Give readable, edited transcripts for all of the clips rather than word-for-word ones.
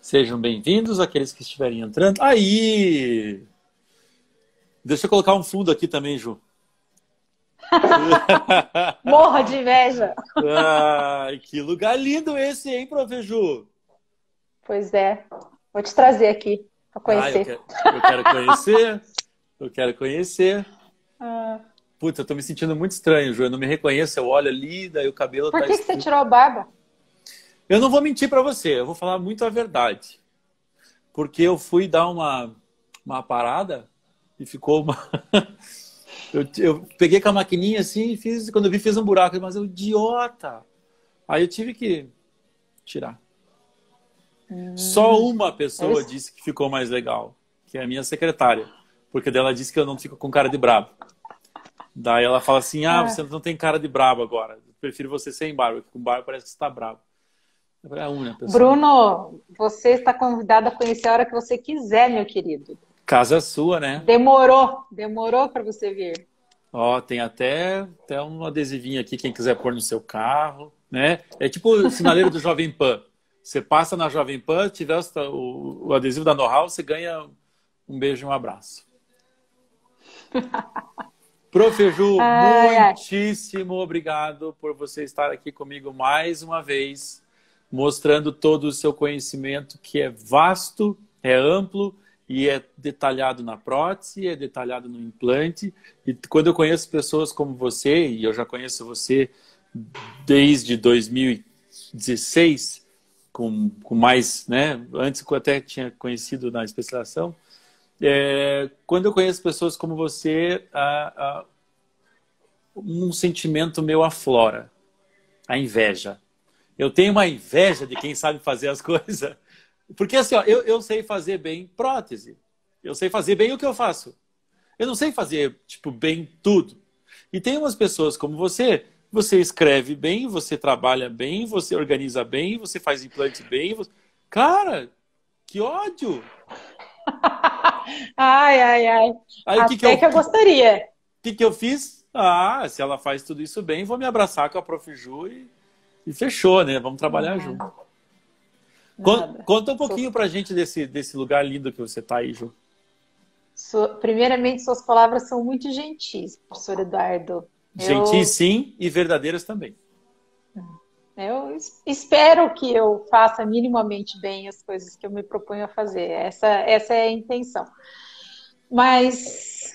Sejam bem-vindos aqueles que estiverem entrando. Aí! Deixa eu colocar um fundo aqui também, Ju. Morra de inveja. Ai, que lugar lindo esse, hein, Prof. Ju? Pois é. Vou te trazer aqui para Ah, conhecer. eu quero conhecer. Eu quero conhecer. Ah, Putz, eu tô me sentindo muito estranho, Ju. Eu não me reconheço, eu olho ali, daí o cabelo por tá que que você estranho. tirou a barba? Eu não vou mentir pra você, eu vou falar muito a verdade. Porque eu fui dar uma parada e ficou uma... Eu peguei com a maquininha assim e fiz, quando eu vi, fiz um buraco. Mas eu, idiota! Aí eu tive que tirar. Só uma Eu, pessoa disse que ficou mais legal, que é a minha secretária. Porque dela disse que eu não fico com cara de brabo. Daí ela fala assim, ah, ah, você não tem cara de brabo agora. Eu prefiro você sem barba, porque com barba parece que você tá brabo. Eu falei, é a única pessoa. Bruno, você está convidado a conhecer a hora que você quiser, meu querido. Casa sua, né? Demorou para você vir. Ó, tem até um adesivinho aqui, quem quiser pôr no seu carro, né? É tipo o sinaleiro do Jovem Pan. Você passa na Jovem Pan, tiver o adesivo da Know-how, você ganha um beijo e um abraço. Prof. Ju, Ai, ai. muitíssimo obrigado por você estar aqui comigo mais uma vez, mostrando todo o seu conhecimento, que é vasto, é amplo e é detalhado na prótese, é detalhado no implante. E quando eu conheço pessoas como você, e eu já conheço você desde 2016, com mais, né? Antes que eu até tinha conhecido na especialização, quando eu conheço pessoas como você, um sentimento meu aflora, a inveja. Eu tenho uma inveja de quem sabe fazer as coisas. Porque assim, ó, eu sei fazer bem prótese. Eu sei fazer bem o que eu faço. Eu não sei fazer, tipo, bem tudo. E tem umas pessoas como você escreve bem, você trabalha bem, você organiza bem, você faz implante bem. Cara, que ódio! Ai, ai, ai. Aí Até que eu gostaria. que eu fiz? Ah, se ela faz tudo isso bem, vou me abraçar com a Prof. Ju e fechou, né? Vamos trabalhar junto. Nada, nada. Conta um pouquinho pra gente desse lugar lindo que você tá aí, Ju. Primeiramente, suas palavras são muito gentis, professor Eduardo. Gentis Eu, sim e verdadeiras também. eu espero que eu faça minimamente bem as coisas que eu me proponho a fazer. Essa é a intenção. Mas,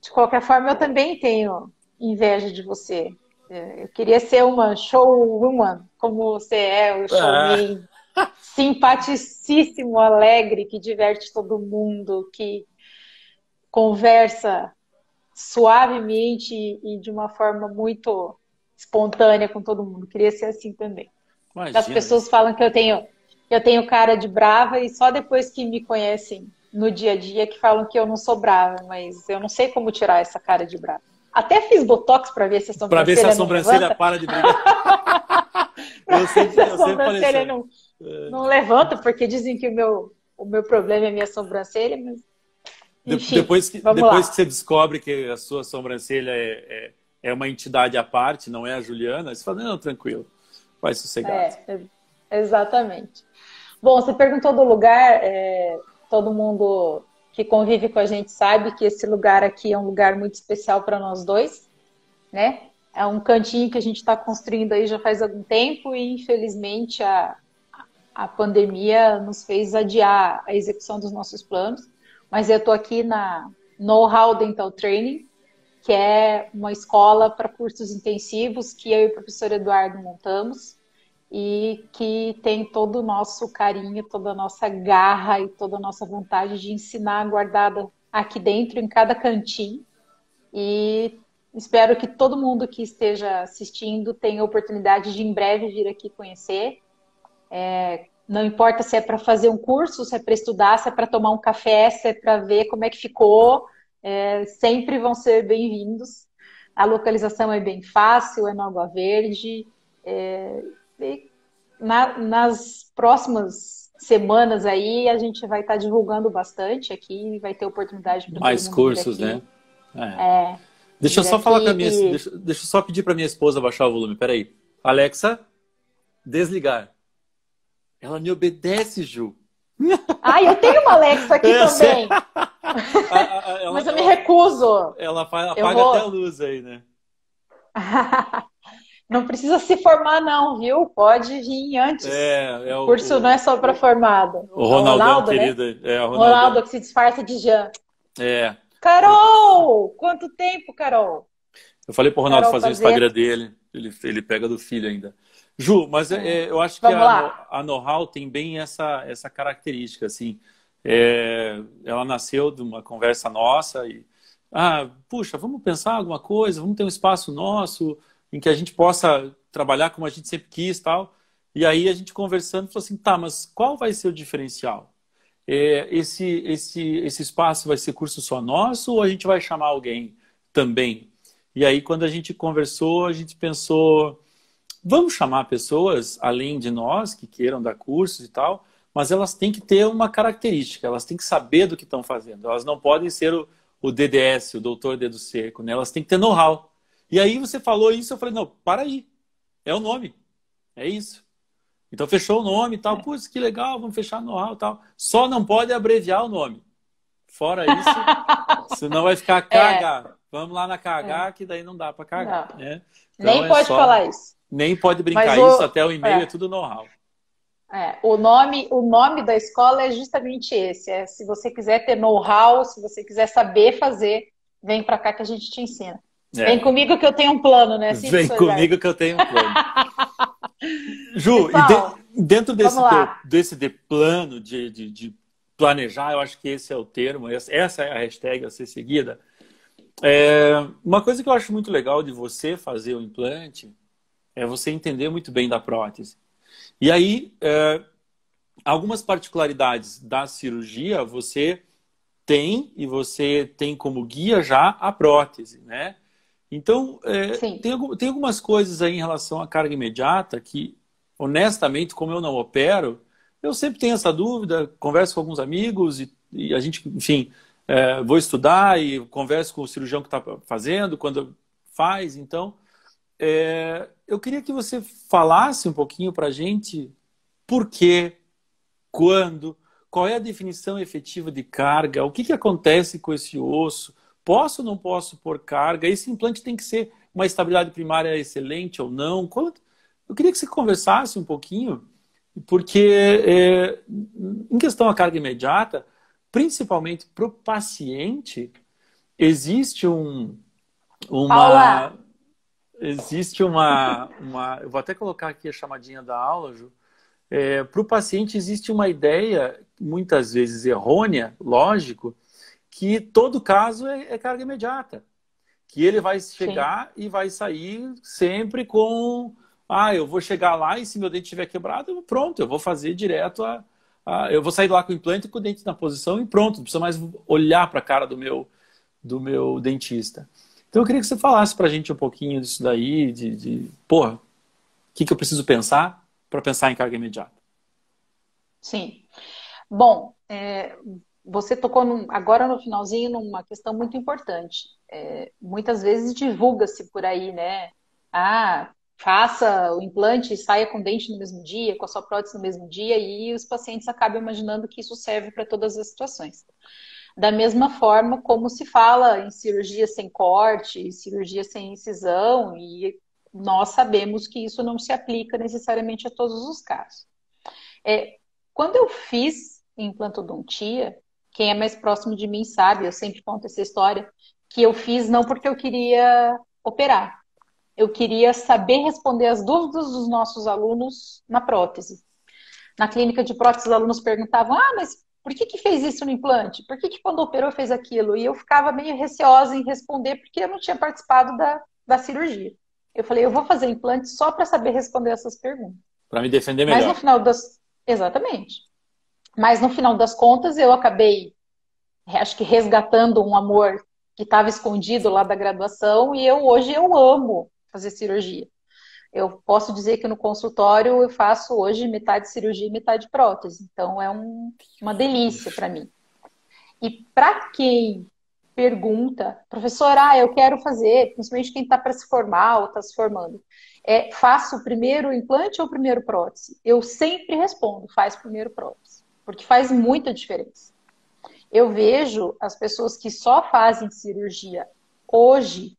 de qualquer forma, eu também tenho inveja de você. Eu queria ser uma showwoman, como você é, o Ah, showman simpaticíssimo, alegre, que diverte todo mundo, que conversa suavemente e de uma forma muito espontânea com todo mundo. Queria ser assim também. As imagina pessoas isso. falam que eu tenho cara de brava e só depois que me conhecem no dia a dia que falam que eu não sou brava, mas eu não sei como tirar essa cara de brava. Até fiz botox para ver se a Pra ver se a sobrancelha não sobrancelha levanta, para de brigar. para ver se a Eu sempre falei isso. sobrancelha não levanta, porque dizem que o meu problema é a minha sobrancelha, mas enfim, vamos Depois que lá. você descobre que a sua sobrancelha é uma entidade à parte, não é a Juliana, você fala, não, tranquilo, vai sossegado. Exatamente. Bom, você perguntou do lugar, todo mundo que convive com a gente sabe que esse lugar aqui é um lugar muito especial para nós dois, né? É um cantinho que a gente está construindo aí já faz algum tempo e, infelizmente, a pandemia nos fez adiar a execução dos nossos planos. Mas eu estou aqui na Know-how Dental Training, que é uma escola para cursos intensivos que eu e o professor Eduardo montamos e que tem todo o nosso carinho, toda a nossa garra e toda a nossa vontade de ensinar guardada aqui dentro, em cada cantinho. E espero que todo mundo que esteja assistindo tenha a oportunidade de em breve vir aqui conhecer. Não importa se é para fazer um curso, se é para estudar, se é para tomar um café, se é para ver como é que ficou, sempre vão ser bem-vindos. A localização é bem fácil, é na Água Verde. E nas próximas semanas aí a gente vai estar divulgando bastante aqui, vai ter oportunidade para todo Mais mundo vir cursos, né? aqui. É. Deixa eu Vir só falar com a aqui minha. e Deixa eu só pedir para minha esposa baixar o volume. Peraí. Alexa, desligar. Ela me obedece, Ju. Ah, eu tenho uma Alexa aqui Eu sei. também. Mas eu me recuso. Ela Eu apaga vou. até a luz aí, né? Não precisa se formar, não, viu? Pode vir antes. É O curso não é só para formado. o É o Ronaldão, Ronaldo, né? querido. É, o Ronaldo Ronaldão. que se disfarça de Jean. É. Carol! Quanto tempo, Carol? Eu falei pro Ronaldo Carol, fazer o prazer. Instagram dele. Ele pega do filho ainda. Ju, mas eu acho que Vamos lá. a Know-how tem bem essa característica, assim. Ela nasceu de uma conversa nossa e... puxa, vamos pensar alguma coisa, vamos ter um espaço nosso em que a gente possa trabalhar como a gente sempre quis e tal. E aí a gente conversando falou assim, tá, mas qual vai ser o diferencial? Esse espaço vai ser curso só nosso ou a gente vai chamar alguém também? E aí quando a gente conversou, a gente pensou, vamos chamar pessoas além de nós que queiram dar cursos e tal, mas elas têm que ter uma característica, elas têm que saber do que estão fazendo. Elas não podem ser o DDS, o doutor dedo seco, né? Elas têm que ter know-how. E aí você falou isso, eu falei, não, para aí, é o nome, é isso. Então fechou o nome e tal, putz, que legal, vamos fechar o know-how e tal. Só não pode abreviar o nome. Fora isso, senão vai ficar É, KH. Vamos lá na é. KH, que daí não dá para Não, cagar, né? Então nem é pode só, falar isso. nem pode Mas brincar isso, até o e-mail é tudo know-how. o nome da escola é justamente esse. É, se você quiser ter know-how, se você quiser saber fazer, vem para cá que a gente te ensina. Vem É, comigo que eu tenho um plano, né? Assim, vem professor Eduardo? comigo que eu tenho um plano. Ju, Pessoal, dentro vamos lá. desse de plano, de planejar, eu acho que esse é o termo, essa é a hashtag a ser seguida. Uma coisa que eu acho muito legal de você fazer o implante é você entender muito bem da prótese. E aí, algumas particularidades da cirurgia você tem e você tem como guia já a prótese, né? Então, Sim, tem algumas coisas aí em relação à carga imediata que, honestamente, como eu não opero, eu sempre tenho essa dúvida, converso com alguns amigos e a gente, enfim, vou estudar e converso com o cirurgião que está fazendo, quando faz. Então, eu queria que você falasse um pouquinho para a gente por quê, quando, qual é a definição efetiva de carga, o que que acontece com esse osso, posso ou não posso pôr carga, esse implante tem que ser uma estabilidade primária excelente ou não? Eu queria que você conversasse um pouquinho, porque em questão à carga imediata, principalmente para o paciente, existe Paula, uma, eu vou até colocar aqui a chamadinha da aula, Ju. Para o paciente existe uma ideia, muitas vezes errônea, lógico, que todo caso é carga imediata. Que ele vai sim. chegar e vai sair sempre com... eu vou chegar lá e se meu dente estiver quebrado, pronto, eu vou fazer direto eu vou sair lá com o implante com o dente na posição e pronto, não precisa mais olhar para a cara do meu dentista. Então eu queria que você falasse para a gente um pouquinho disso daí, porra, o que eu preciso pensar para pensar em carga imediata. Sim. Bom, você tocou agora no finalzinho numa questão muito importante. Muitas vezes divulga-se por aí, né? Faça o implante e saia com o dente no mesmo dia, com a sua prótese no mesmo dia, e os pacientes acabam imaginando que isso serve para todas as situações. Da mesma forma como se fala em cirurgia sem corte, cirurgia sem incisão, e nós sabemos que isso não se aplica necessariamente a todos os casos. Quando eu fiz implantodontia, quem é mais próximo de mim sabe, eu sempre conto essa história, que eu fiz não porque eu queria operar. Eu queria saber responder as dúvidas dos nossos alunos na prótese. Na clínica de prótese, os alunos perguntavam, mas por que fez isso no implante? Por que quando operou fez aquilo? E eu ficava meio receosa em responder porque eu não tinha participado da cirurgia. Eu falei, eu vou fazer implante só para saber responder essas perguntas. Para me defender Mas no melhor. final das... Exatamente. Mas no final das contas, eu acabei, acho que resgatando um amor que estava escondido lá da graduação e hoje eu amo fazer cirurgia. Eu posso dizer que no consultório eu faço hoje metade cirurgia e metade prótese. Então é uma delícia para mim. E para quem pergunta, professor, eu quero fazer, principalmente quem está para se formar ou está se formando, faço primeiro implante ou primeiro prótese? Eu sempre respondo, faz primeiro prótese. porque faz muita diferença. Eu vejo as pessoas que só fazem cirurgia hoje,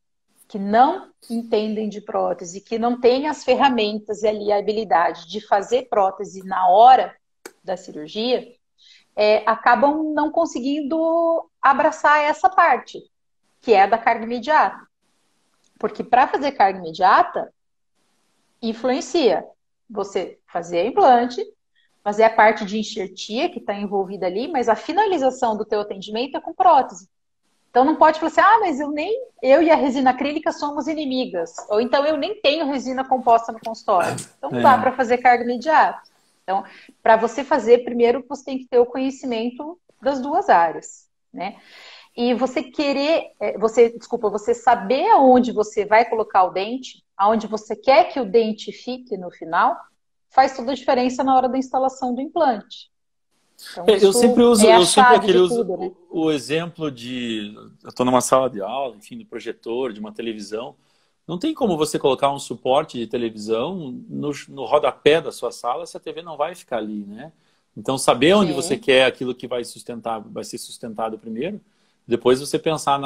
que não entendem de prótese, que não têm as ferramentas e ali a habilidade de fazer prótese na hora da cirurgia, acabam não conseguindo abraçar essa parte, que é a da carga imediata. Porque para fazer carga imediata, influencia você fazer implante, fazer a parte de enxertia que está envolvida ali, mas a finalização do teu atendimento é com prótese. Então não pode falar assim, mas eu e a resina acrílica somos inimigas. Ou então eu nem tenho resina composta no consultório. Então não dá para fazer carga imediata. Então, para você fazer, primeiro você tem que ter o conhecimento das duas áreas, né? E você você saber aonde você vai colocar o dente, aonde você quer que o dente fique no final, faz toda a diferença na hora da instalação do implante. Então, eu sempre uso, é a eu sempre chave aquele de uso tudo, né? o exemplo de, eu estou numa sala de aula, enfim, de projetor, de uma televisão. Não tem como você colocar um suporte de televisão no rodapé da sua sala se a TV não vai ficar ali, né? Então, saber onde você Sim. quer aquilo que vai ser sustentado primeiro, depois você pensar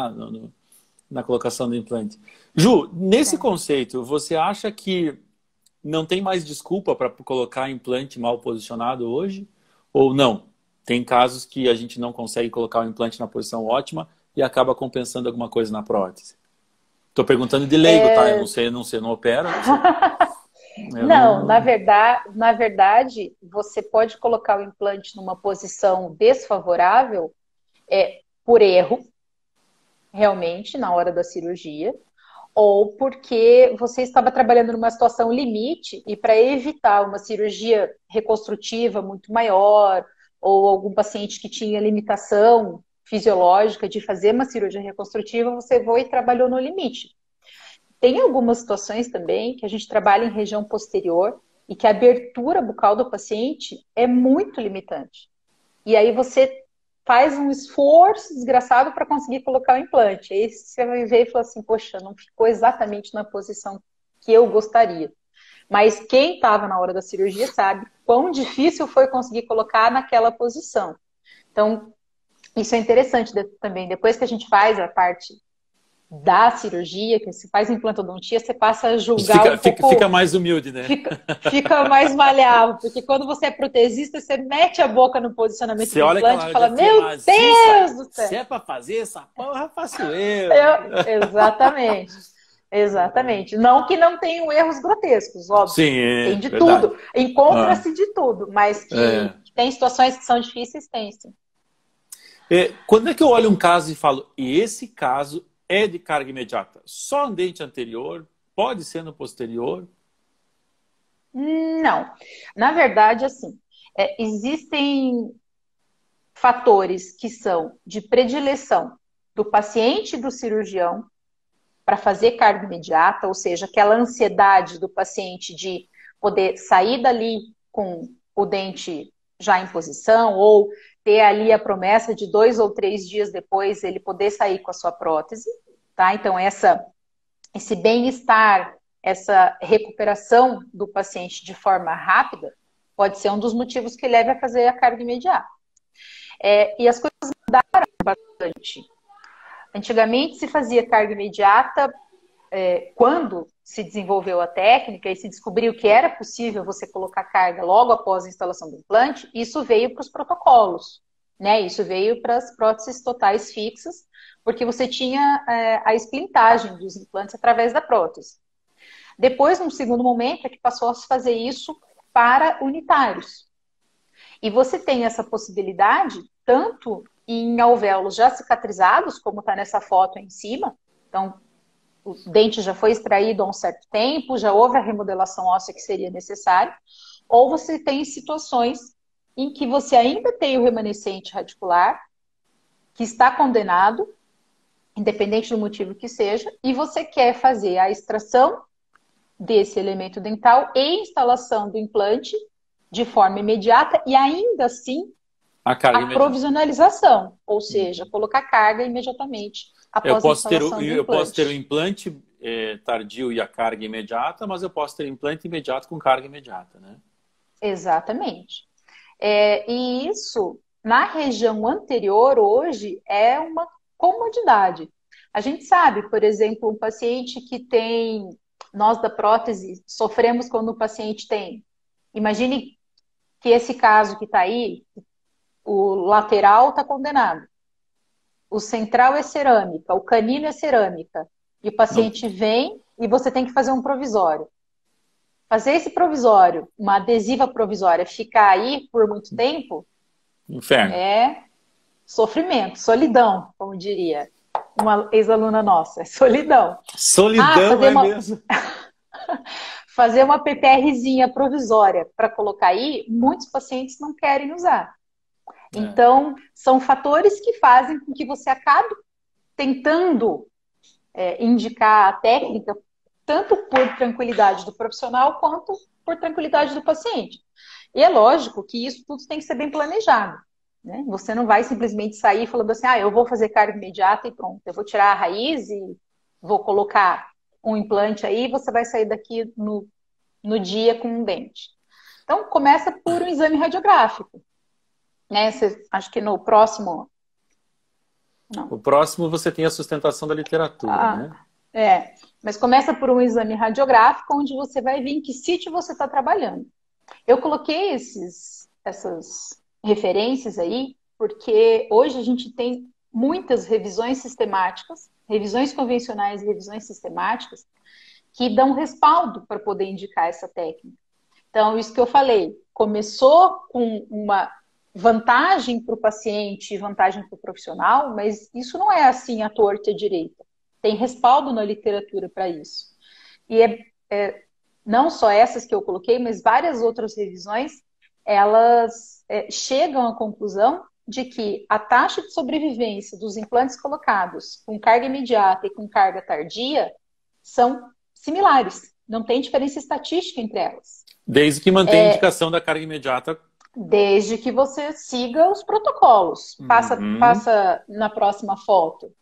na colocação do implante. Ju, nesse Sim. conceito, você acha que não tem mais desculpa para colocar implante mal posicionado hoje? Ou não? Tem casos que a gente não consegue colocar o implante na posição ótima e acaba compensando alguma coisa na prótese. Estou perguntando de leigo, tá? Eu não sei, não opero. Não sei. Eu Não, não... na verdade, você pode colocar o implante numa posição desfavorável por erro, realmente, na hora da cirurgia, ou porque você estava trabalhando numa situação limite e para evitar uma cirurgia reconstrutiva muito maior, ou algum paciente que tinha limitação fisiológica de fazer uma cirurgia reconstrutiva, você foi e trabalhou no limite. Tem algumas situações também que a gente trabalha em região posterior e que a abertura bucal do paciente é muito limitante. E aí você faz um esforço desgraçado para conseguir colocar o implante. Aí você vai ver e fala assim, poxa, não ficou exatamente na posição que eu gostaria. Mas quem estava na hora da cirurgia sabe quão difícil foi conseguir colocar naquela posição. Então, isso é interessante também. Depois que a gente faz a parte da cirurgia, que se faz implantodontia, você passa a julgar um Fica pouco, mais humilde, né? fica mais maleável, porque quando você é protesista, você mete a boca no posicionamento Você do olha implante aquela e hora fala, de meu mas Deus do se céu! é para fazer essa porra, faço eu. Exatamente. Exatamente. Não que não tenham erros grotescos, óbvio. Sim, é Tem de verdade. tudo. Ah, Encontra-se de tudo, mas é. que tem situações que são difíceis, tem sim. Quando é que eu olho um caso e falo, e esse caso é de carga imediata? Só no dente anterior? Pode ser no posterior? Não. Na verdade, assim, existem fatores que são de predileção do paciente e do cirurgião para fazer carga imediata, ou seja, aquela ansiedade do paciente de poder sair dali com o dente já em posição, ou ter ali a promessa de 2 ou 3 dias depois ele poder sair com a sua prótese, tá? Então, esse bem-estar, essa recuperação do paciente de forma rápida, pode ser um dos motivos que leve a fazer a carga imediata. E as coisas mudaram bastante. Antigamente se fazia carga imediata quando se desenvolveu a técnica e se descobriu que era possível você colocar carga logo após a instalação do implante, isso veio para os protocolos, né? Isso veio para as próteses totais fixas, porque você tinha a esplintagem dos implantes através da prótese. Depois, num segundo momento, é que passou a se fazer isso para unitários. E você tem essa possibilidade tanto em alvéolos já cicatrizados, como está nessa foto aí em cima. Então, o dente já foi extraído há um certo tempo, já houve a remodelação óssea que seria necessária. Ou você tem situações em que você ainda tem o remanescente radicular, que está condenado, independente do motivo que seja, e você quer fazer a extração desse elemento dental e instalação do implante de forma imediata e ainda assim A carga a imediata. provisionalização, ou seja, colocar carga imediatamente após a instalação do Eu posso ter o implante. implante tardio e a carga imediata, mas eu posso ter implante imediato com carga imediata, né? Exatamente. E isso, na região anterior, hoje, é uma comodidade. A gente sabe, por exemplo, um paciente que tem, nós da prótese, sofremos quando o paciente tem. Imagine que esse caso que está aí, o lateral está condenado, o central é cerâmica, o canino é cerâmica, e o Não, paciente vem e você tem que fazer um provisório. Fazer esse provisório, uma adesiva provisória, ficar aí por muito tempo, inferno. é sofrimento, solidão, como diria uma ex-aluna nossa, é solidão. Ah, Solidão é mesmo. fazer uma PPRzinha provisória para colocar aí, muitos pacientes não querem usar. É. Então, são fatores que fazem com que você acabe tentando indicar a técnica, tanto por tranquilidade do profissional, quanto por tranquilidade do paciente. E é lógico que isso tudo tem que ser bem planejado. Né? Você não vai simplesmente sair falando assim, eu vou fazer carga imediata e pronto, eu vou tirar a raiz e vou colocar um implante aí e você vai sair daqui no dia com um dente. Então, começa por um exame radiográfico. Né? Acho que no próximo... Não. O próximo você tem a sustentação da literatura, né? Mas começa por um exame radiográfico, onde você vai ver em que sítio você está trabalhando. Eu coloquei essas referências aí, porque hoje a gente tem muitas revisões sistemáticas, revisões convencionais e revisões sistemáticas, que dão respaldo para poder indicar essa técnica. Então, isso que eu falei, começou com uma vantagem para o paciente e vantagem para o profissional, mas isso não é assim à torta e à direita. Tem respaldo na literatura para isso. E não só essas que eu coloquei, mas várias outras revisões, elas chegam à conclusão de que a taxa de sobrevivência dos implantes colocados com carga imediata e com carga tardia são similares. Não tem diferença estatística entre elas. Desde que mantenha a indicação da carga imediata. Desde que você siga os protocolos. Passa na próxima foto.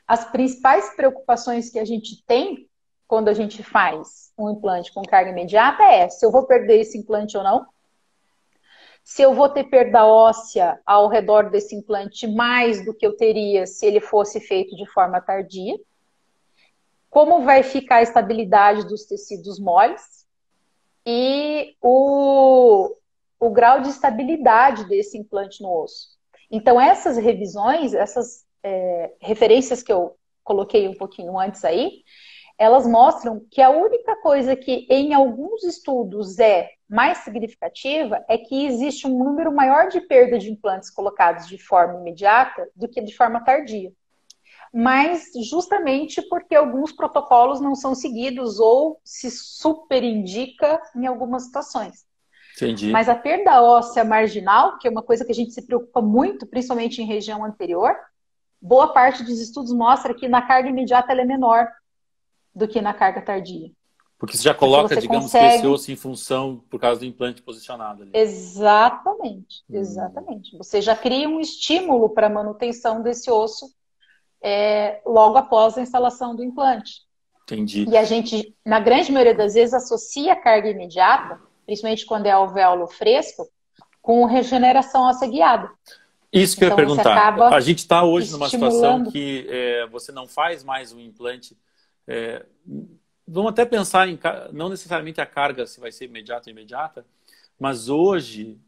As principais preocupações que a gente tem quando a gente faz um implante com carga imediata é se eu vou perder esse implante ou não, se eu vou ter perda óssea ao redor desse implante mais do que eu teria se ele fosse feito de forma tardia, como vai ficar a estabilidade dos tecidos moles e o grau de estabilidade desse implante no osso. Então, essas revisões, essas referências que eu coloquei um pouquinho antes aí, elas mostram que a única coisa que em alguns estudos é mais significativa é que existe um número maior de perda de implantes colocados de forma imediata do que de forma tardia. Mas justamente porque alguns protocolos não são seguidos ou se superindica em algumas situações. Entendi. Mas a perda óssea marginal, que é uma coisa que a gente se preocupa muito, principalmente em região anterior, boa parte dos estudos mostra que na carga imediata ela é menor do que na carga tardia. Porque você já coloca, digamos, esse osso em função por causa do implante posicionado ali. Exatamente, exatamente. Você já cria um estímulo para a manutenção desse osso logo após a instalação do implante. Entendi. E a gente, na grande maioria das vezes, associa a carga imediata, principalmente quando é alvéolo fresco, com regeneração óssea guiada. Isso que eu ia perguntar. A gente está hoje numa situação que você não faz mais um implante. Vamos até pensar em, não necessariamente a carga se vai ser imediata ou imediata, mas hoje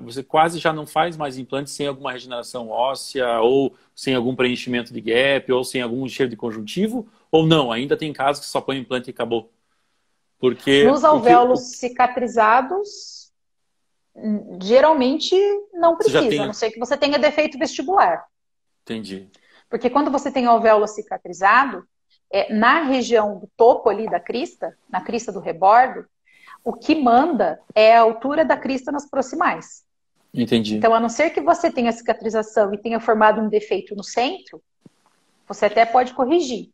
você quase já não faz mais implantes sem alguma regeneração óssea, ou sem algum preenchimento de gap, ou sem algum enxerto de conjuntivo, ou não? Ainda tem casos que só põe implante e acabou? Porque nos alvéolos cicatrizados, geralmente não precisa, a não ser que você tenha defeito vestibular. Entendi. Porque quando você tem alvéolo cicatrizado, na região do topo ali da crista, na crista do rebordo, o que manda é a altura da crista nas proximais. Entendi. Então, a não ser que você tenha cicatrização e tenha formado um defeito no centro, você até pode corrigir.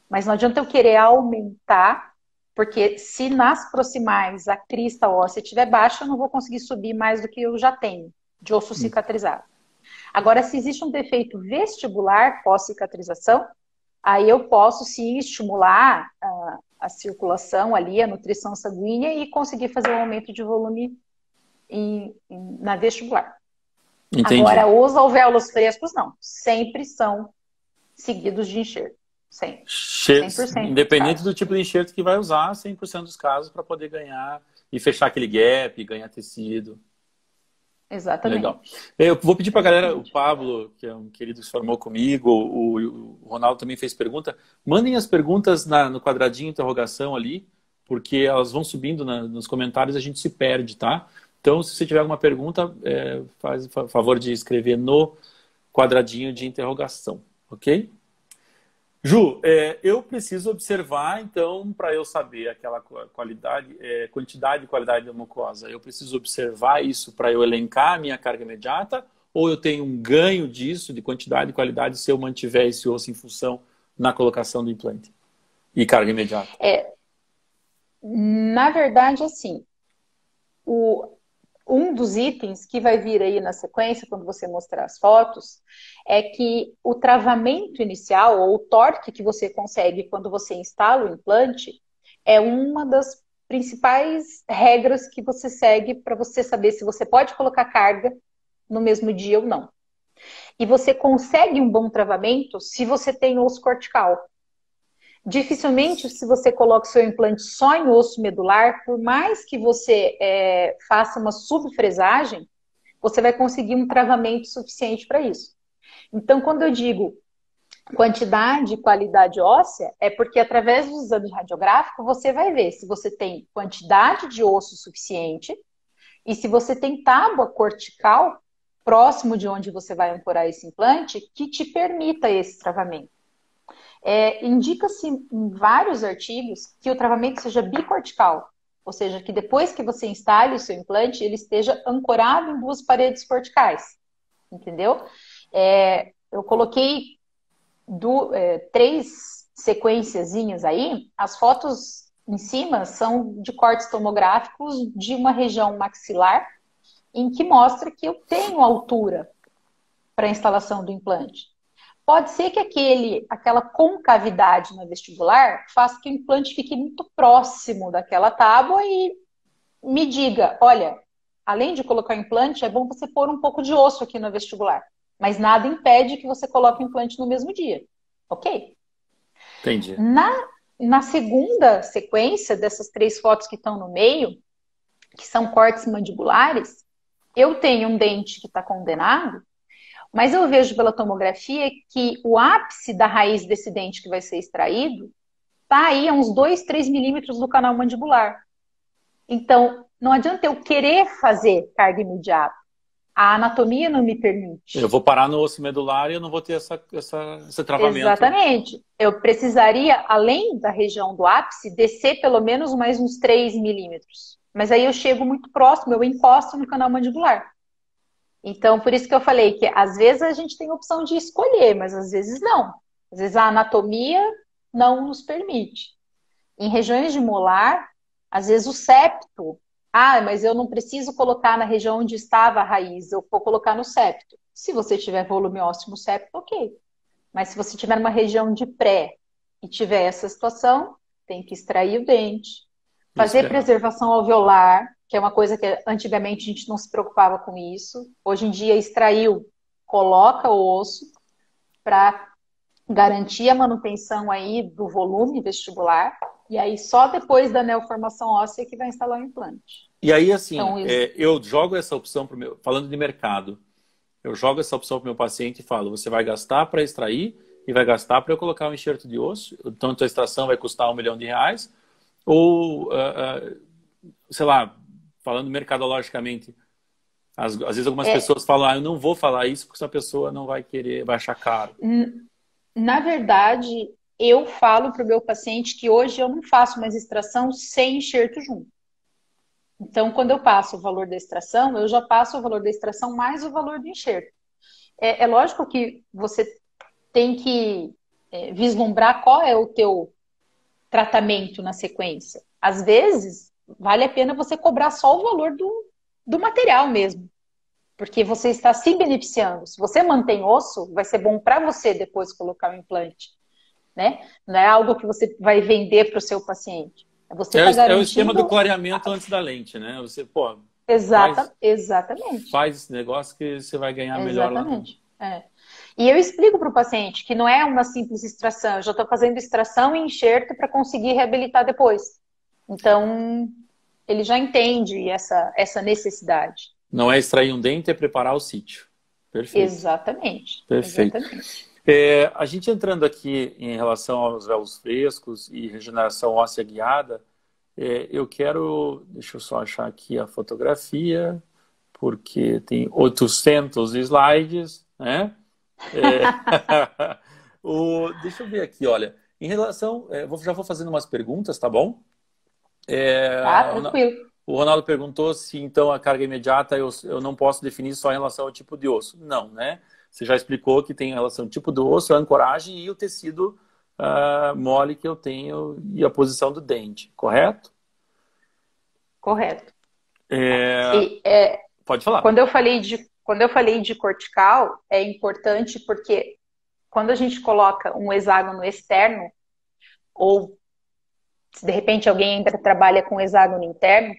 Mas não adianta eu querer aumentar, porque se nas proximais a crista óssea estiver baixa, eu não vou conseguir subir mais do que eu já tenho, de osso cicatrizado. Agora, se existe um defeito vestibular pós-cicatrização, aí eu posso sim estimular a circulação ali, a nutrição sanguínea e conseguir fazer um aumento de volume na vestibular. Entendi. Agora, os alvéolos frescos, não. Sempre são seguidos de enxerto. Sempre. 100% Independente do tipo de enxerto que vai usar, 100% dos casos para poder ganhar e fechar aquele gap, ganhar tecido. Exatamente. Legal. Eu vou pedir para a galera, o Pablo, que é um querido que se formou comigo, o Ronaldo também fez pergunta. Mandem as perguntas no quadradinho de interrogação ali, porque elas vão subindo nos comentários e a gente se perde, tá? Então, se você tiver alguma pergunta, faz favor de escrever no quadradinho de interrogação, ok? Ju, eu preciso observar, então, para eu saber aquela qualidade, quantidade e qualidade da mucosa, eu preciso observar isso para eu elencar a minha carga imediata, ou eu tenho um ganho disso, de quantidade e qualidade, se eu mantiver esse osso em função na colocação do implante e carga imediata? Na verdade, assim, um dos itens que vai vir aí na sequência, quando você mostrar as fotos, é que o travamento inicial, ou o torque que você consegue quando você instala o implante, é uma das principais regras que você segue para você saber se você pode colocar carga no mesmo dia ou não. E você consegue um bom travamento se você tem osso cortical. Dificilmente, se você coloca o seu implante só em osso medular, por mais que você faça uma subfresagem, você vai conseguir um travamento suficiente para isso. Então, quando eu digo quantidade e qualidade óssea, é porque através do exame radiográfico você vai ver se você tem quantidade de osso suficiente e se você tem tábua cortical próximo de onde você vai ancorar esse implante que te permita esse travamento. Indica-se em vários artigos que o travamento seja bicortical, ou seja, que depois que você instale o seu implante, ele esteja ancorado em duas paredes corticais, entendeu? Eu coloquei 3 sequenciazinhas aí, as fotos em cima são de cortes tomográficos de uma região maxilar, em que mostra que eu tenho altura para a instalação do implante. Pode ser que aquela concavidade no vestibular faça que o implante fique muito próximo daquela tábua e me diga, olha, além de colocar o implante, é bom você pôr um pouco de osso aqui no vestibular. Mas nada impede que você coloque o implante no mesmo dia. Ok? Entendi. Na segunda sequência dessas 3 fotos que estão no meio, que são cortes mandibulares, eu tenho um dente que está condenado, mas eu vejo pela tomografia que o ápice da raiz desse dente que vai ser extraído está aí a uns 2, 3 milímetros do canal mandibular. Então, não adianta eu querer fazer carga imediata. A anatomia não me permite. Eu vou parar no osso medular e eu não vou ter esse travamento. Exatamente. Eu precisaria, além da região do ápice, descer pelo menos mais uns 3 milímetros. Mas aí eu chego muito próximo, eu encosto no canal mandibular. Então, por isso que eu falei que às vezes a gente tem a opção de escolher, mas às vezes não. Às vezes a anatomia não nos permite. Em regiões de molar, às vezes o septo, mas eu não preciso colocar na região onde estava a raiz, eu vou colocar no septo. Se você tiver volume ósseo no septo, ok. Mas se você tiver numa região de pré e tiver essa situação, tem que extrair o dente, fazer preservação alveolar, que é uma coisa que antigamente a gente não se preocupava com isso. Hoje em dia, extraiu, coloca o osso para garantir a manutenção aí do volume vestibular. E aí, só depois da neoformação óssea que vai instalar o implante. E aí, assim, então, eu jogo essa opção para o meu... Falando de mercado, eu jogo essa opção para o meu paciente e falo, você vai gastar para extrair e vai gastar para eu colocar um enxerto de osso. Então, a tua extração vai custar R$1 milhão. Ou, sei lá, falando mercadologicamente, às vezes algumas pessoas falam, eu não vou falar isso porque essa pessoa não vai querer, vai achar caro. Na verdade, eu falo para o meu paciente que hoje eu não faço mais extração sem enxerto junto. Então, quando eu passo o valor da extração, eu já passo o valor da extração mais o valor do enxerto. É lógico que você tem que vislumbrar qual é o teu tratamento na sequência. Às vezes, vale a pena você cobrar só o valor do material mesmo. Porque você está se beneficiando. Se você mantém osso, vai ser bom para você depois colocar o implante. Né? Não é algo que você vai vender para o seu paciente. Você tá garantindo... o esquema do clareamento antes da lente, né? Você, Exatamente. Faz esse negócio que você vai ganhar melhor lá. Exatamente. E eu explico para o paciente que não é uma simples extração, eu já estou fazendo extração e enxerto para conseguir reabilitar depois. Então, ele já entende essa necessidade. Não é extrair um dente, é preparar o sítio. Perfeito. Exatamente. Perfeito. Exatamente. A gente entrando aqui em relação aos véus frescos e regeneração óssea guiada, eu quero... Deixa eu só achar aqui a fotografia, porque tem 800 slides, né? Deixa eu ver aqui, olha. Em relação... já vou fazendo umas perguntas, tá bom? Tranquilo. O Ronaldo perguntou se, então, a carga imediata eu não posso definir só em relação ao tipo de osso. Não, né? Você já explicou que tem relação ao tipo do osso, a ancoragem e o tecido mole que eu tenho e a posição do dente, correto? Correto. Pode falar. Quando eu falei de cortical, é importante porque quando a gente coloca um hexágono externo, ou se de repente alguém ainda trabalha com hexágono interno,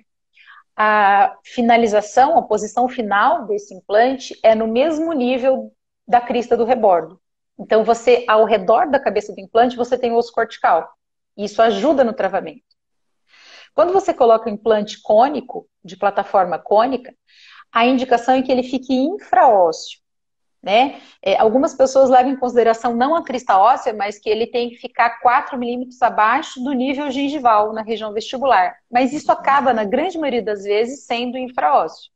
a finalização, a posição final desse implante é no mesmo nível da crista do rebordo. Então, você, ao redor da cabeça do implante, você tem o osso cortical. Isso ajuda no travamento. Quando você coloca um implante cônico, de plataforma cônica, a indicação é que ele fique infraósseo, né? Algumas pessoas levam em consideração não a crista óssea, mas que ele tem que ficar 4 milímetros abaixo do nível gengival na região vestibular. Mas isso acaba, na grande maioria das vezes, sendo infraósseo.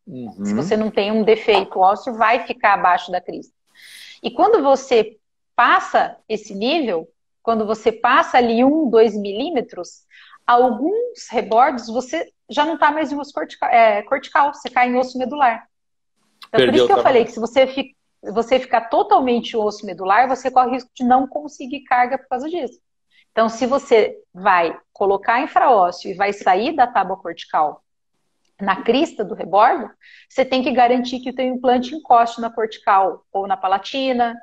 Se você não tem um defeito ósseo, vai ficar abaixo da crista. E quando você passa esse nível, quando você passa ali 1, 2 milímetros, alguns rebordos você já não está mais em osso cortical, você cai em osso medular. Então, por isso que eu falei que se você ficar totalmente osso medular, você corre o risco de não conseguir carga por causa disso. Então, se você vai colocar infraósseo e vai sair da tábua cortical na crista do rebordo, você tem que garantir que o teu implante encoste na cortical ou na palatina,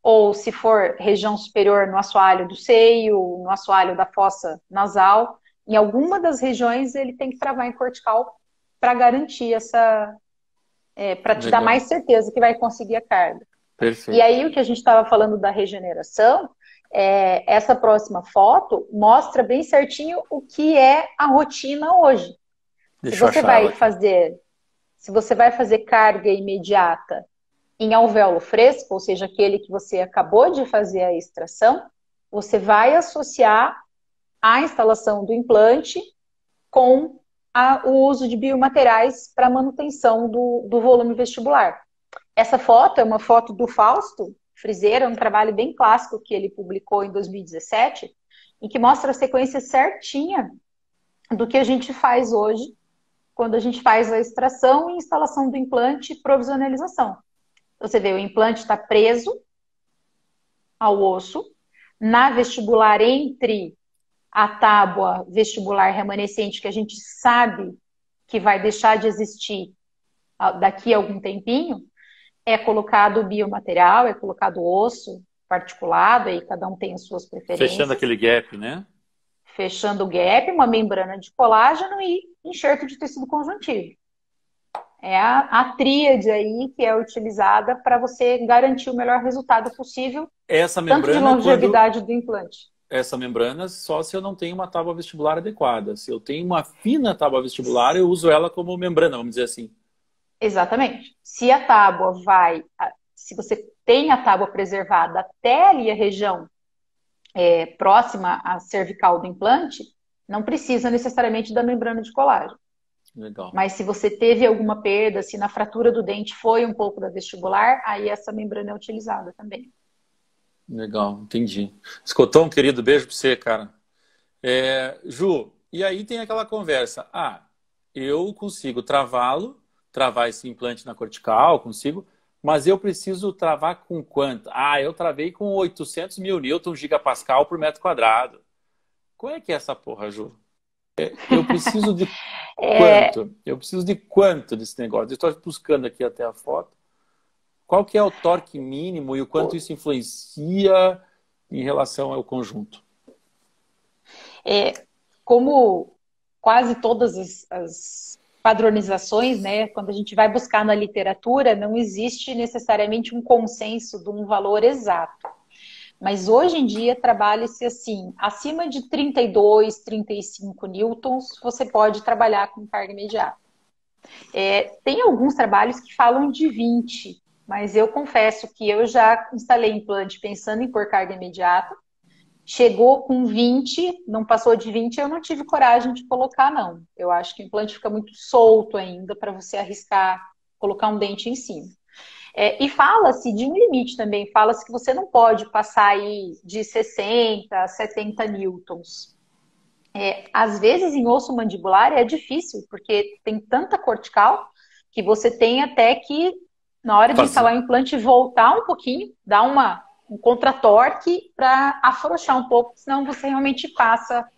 ou se for região superior no assoalho do seio, no assoalho da fossa nasal. Em alguma das regiões ele tem que travar em cortical para garantir para te dar mais certeza que vai conseguir a carga. Perfeito. E aí o que a gente estava falando da regeneração, essa próxima foto mostra bem certinho o que é a rotina hoje. Se você vai fazer carga imediata em alvéolo fresco, ou seja, aquele que você acabou de fazer a extração, você vai associar a instalação do implante com o uso de biomateriais para manutenção do volume vestibular. Essa foto é uma foto do Fausto Friseira, um trabalho bem clássico que ele publicou em 2017, em que mostra a sequência certinha do que a gente faz hoje, quando a gente faz a extração e instalação do implante e provisionalização. Você vê, o implante está preso ao osso, na vestibular entre a tábua vestibular remanescente, que a gente sabe que vai deixar de existir daqui a algum tempinho, é colocado o biomaterial, é colocado o osso particulado, aí cada um tem as suas preferências. Fechando aquele gap, né? Fechando o gap, uma membrana de colágeno e enxerto de tecido conjuntivo. É a tríade aí que é utilizada para você garantir o melhor resultado possível, tanto de longevidade do implante. Essa membrana só se eu não tenho uma tábua vestibular adequada. Se eu tenho uma fina tábua vestibular, eu uso ela como membrana, vamos dizer assim. Exatamente. Se você tem a tábua preservada até ali a região próxima à cervical do implante, não precisa necessariamente da membrana de colágeno. Legal. Mas se você teve alguma perda, se na fratura do dente foi um pouco da vestibular, aí essa membrana é utilizada também. Legal, entendi. Escotão, querido, beijo pra você, cara. Ju, e aí tem aquela conversa. Eu consigo travar esse implante na cortical, consigo, mas eu preciso travar com quanto? Eu travei com 800 mil newton gigapascal por metro quadrado. Qual é que é essa porra, Ju? Eu preciso de quanto? Eu preciso de quanto desse negócio? Eu estou buscando aqui até a foto. Qual que é o torque mínimo e o quanto isso influencia em relação ao conjunto? Como quase todas as padronizações, né? Quando a gente vai buscar na literatura, não existe necessariamente um consenso de um valor exato. Mas hoje em dia trabalha-se assim, acima de 32, 35 newtons, você pode trabalhar com carga imediata. Tem alguns trabalhos que falam de 20, mas eu confesso que eu já instalei implante pensando em pôr carga imediata. Chegou com 20, não passou de 20, eu não tive coragem de colocar, não. Eu acho que o implante fica muito solto ainda para você arriscar colocar um dente em cima. E fala-se de um limite também, fala-se que você não pode passar aí de 60, 70 newtons. Às vezes em osso mandibular é difícil, porque tem tanta cortical que você tem até que, na hora de instalar o implante, voltar um pouquinho, dar um contratorque para afrouxar um pouco, senão você realmente passa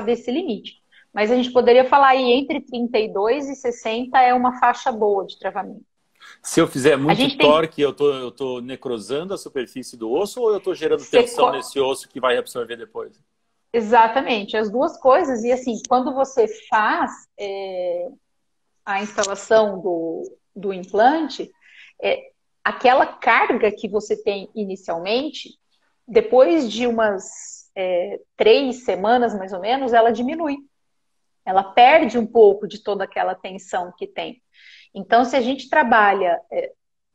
desse limite. Mas a gente poderia falar aí entre 32 e 60 é uma faixa boa de travamento. Se eu fizer muito torque, eu tô necrosando a superfície do osso ou eu tô gerando tensão nesse osso que vai absorver depois? Exatamente, as duas coisas. E assim, quando você faz a instalação do implante, aquela carga que você tem inicialmente, depois de umas 3 semanas mais ou menos, ela diminui. Ela perde um pouco de toda aquela tensão que tem. Então, se a gente trabalha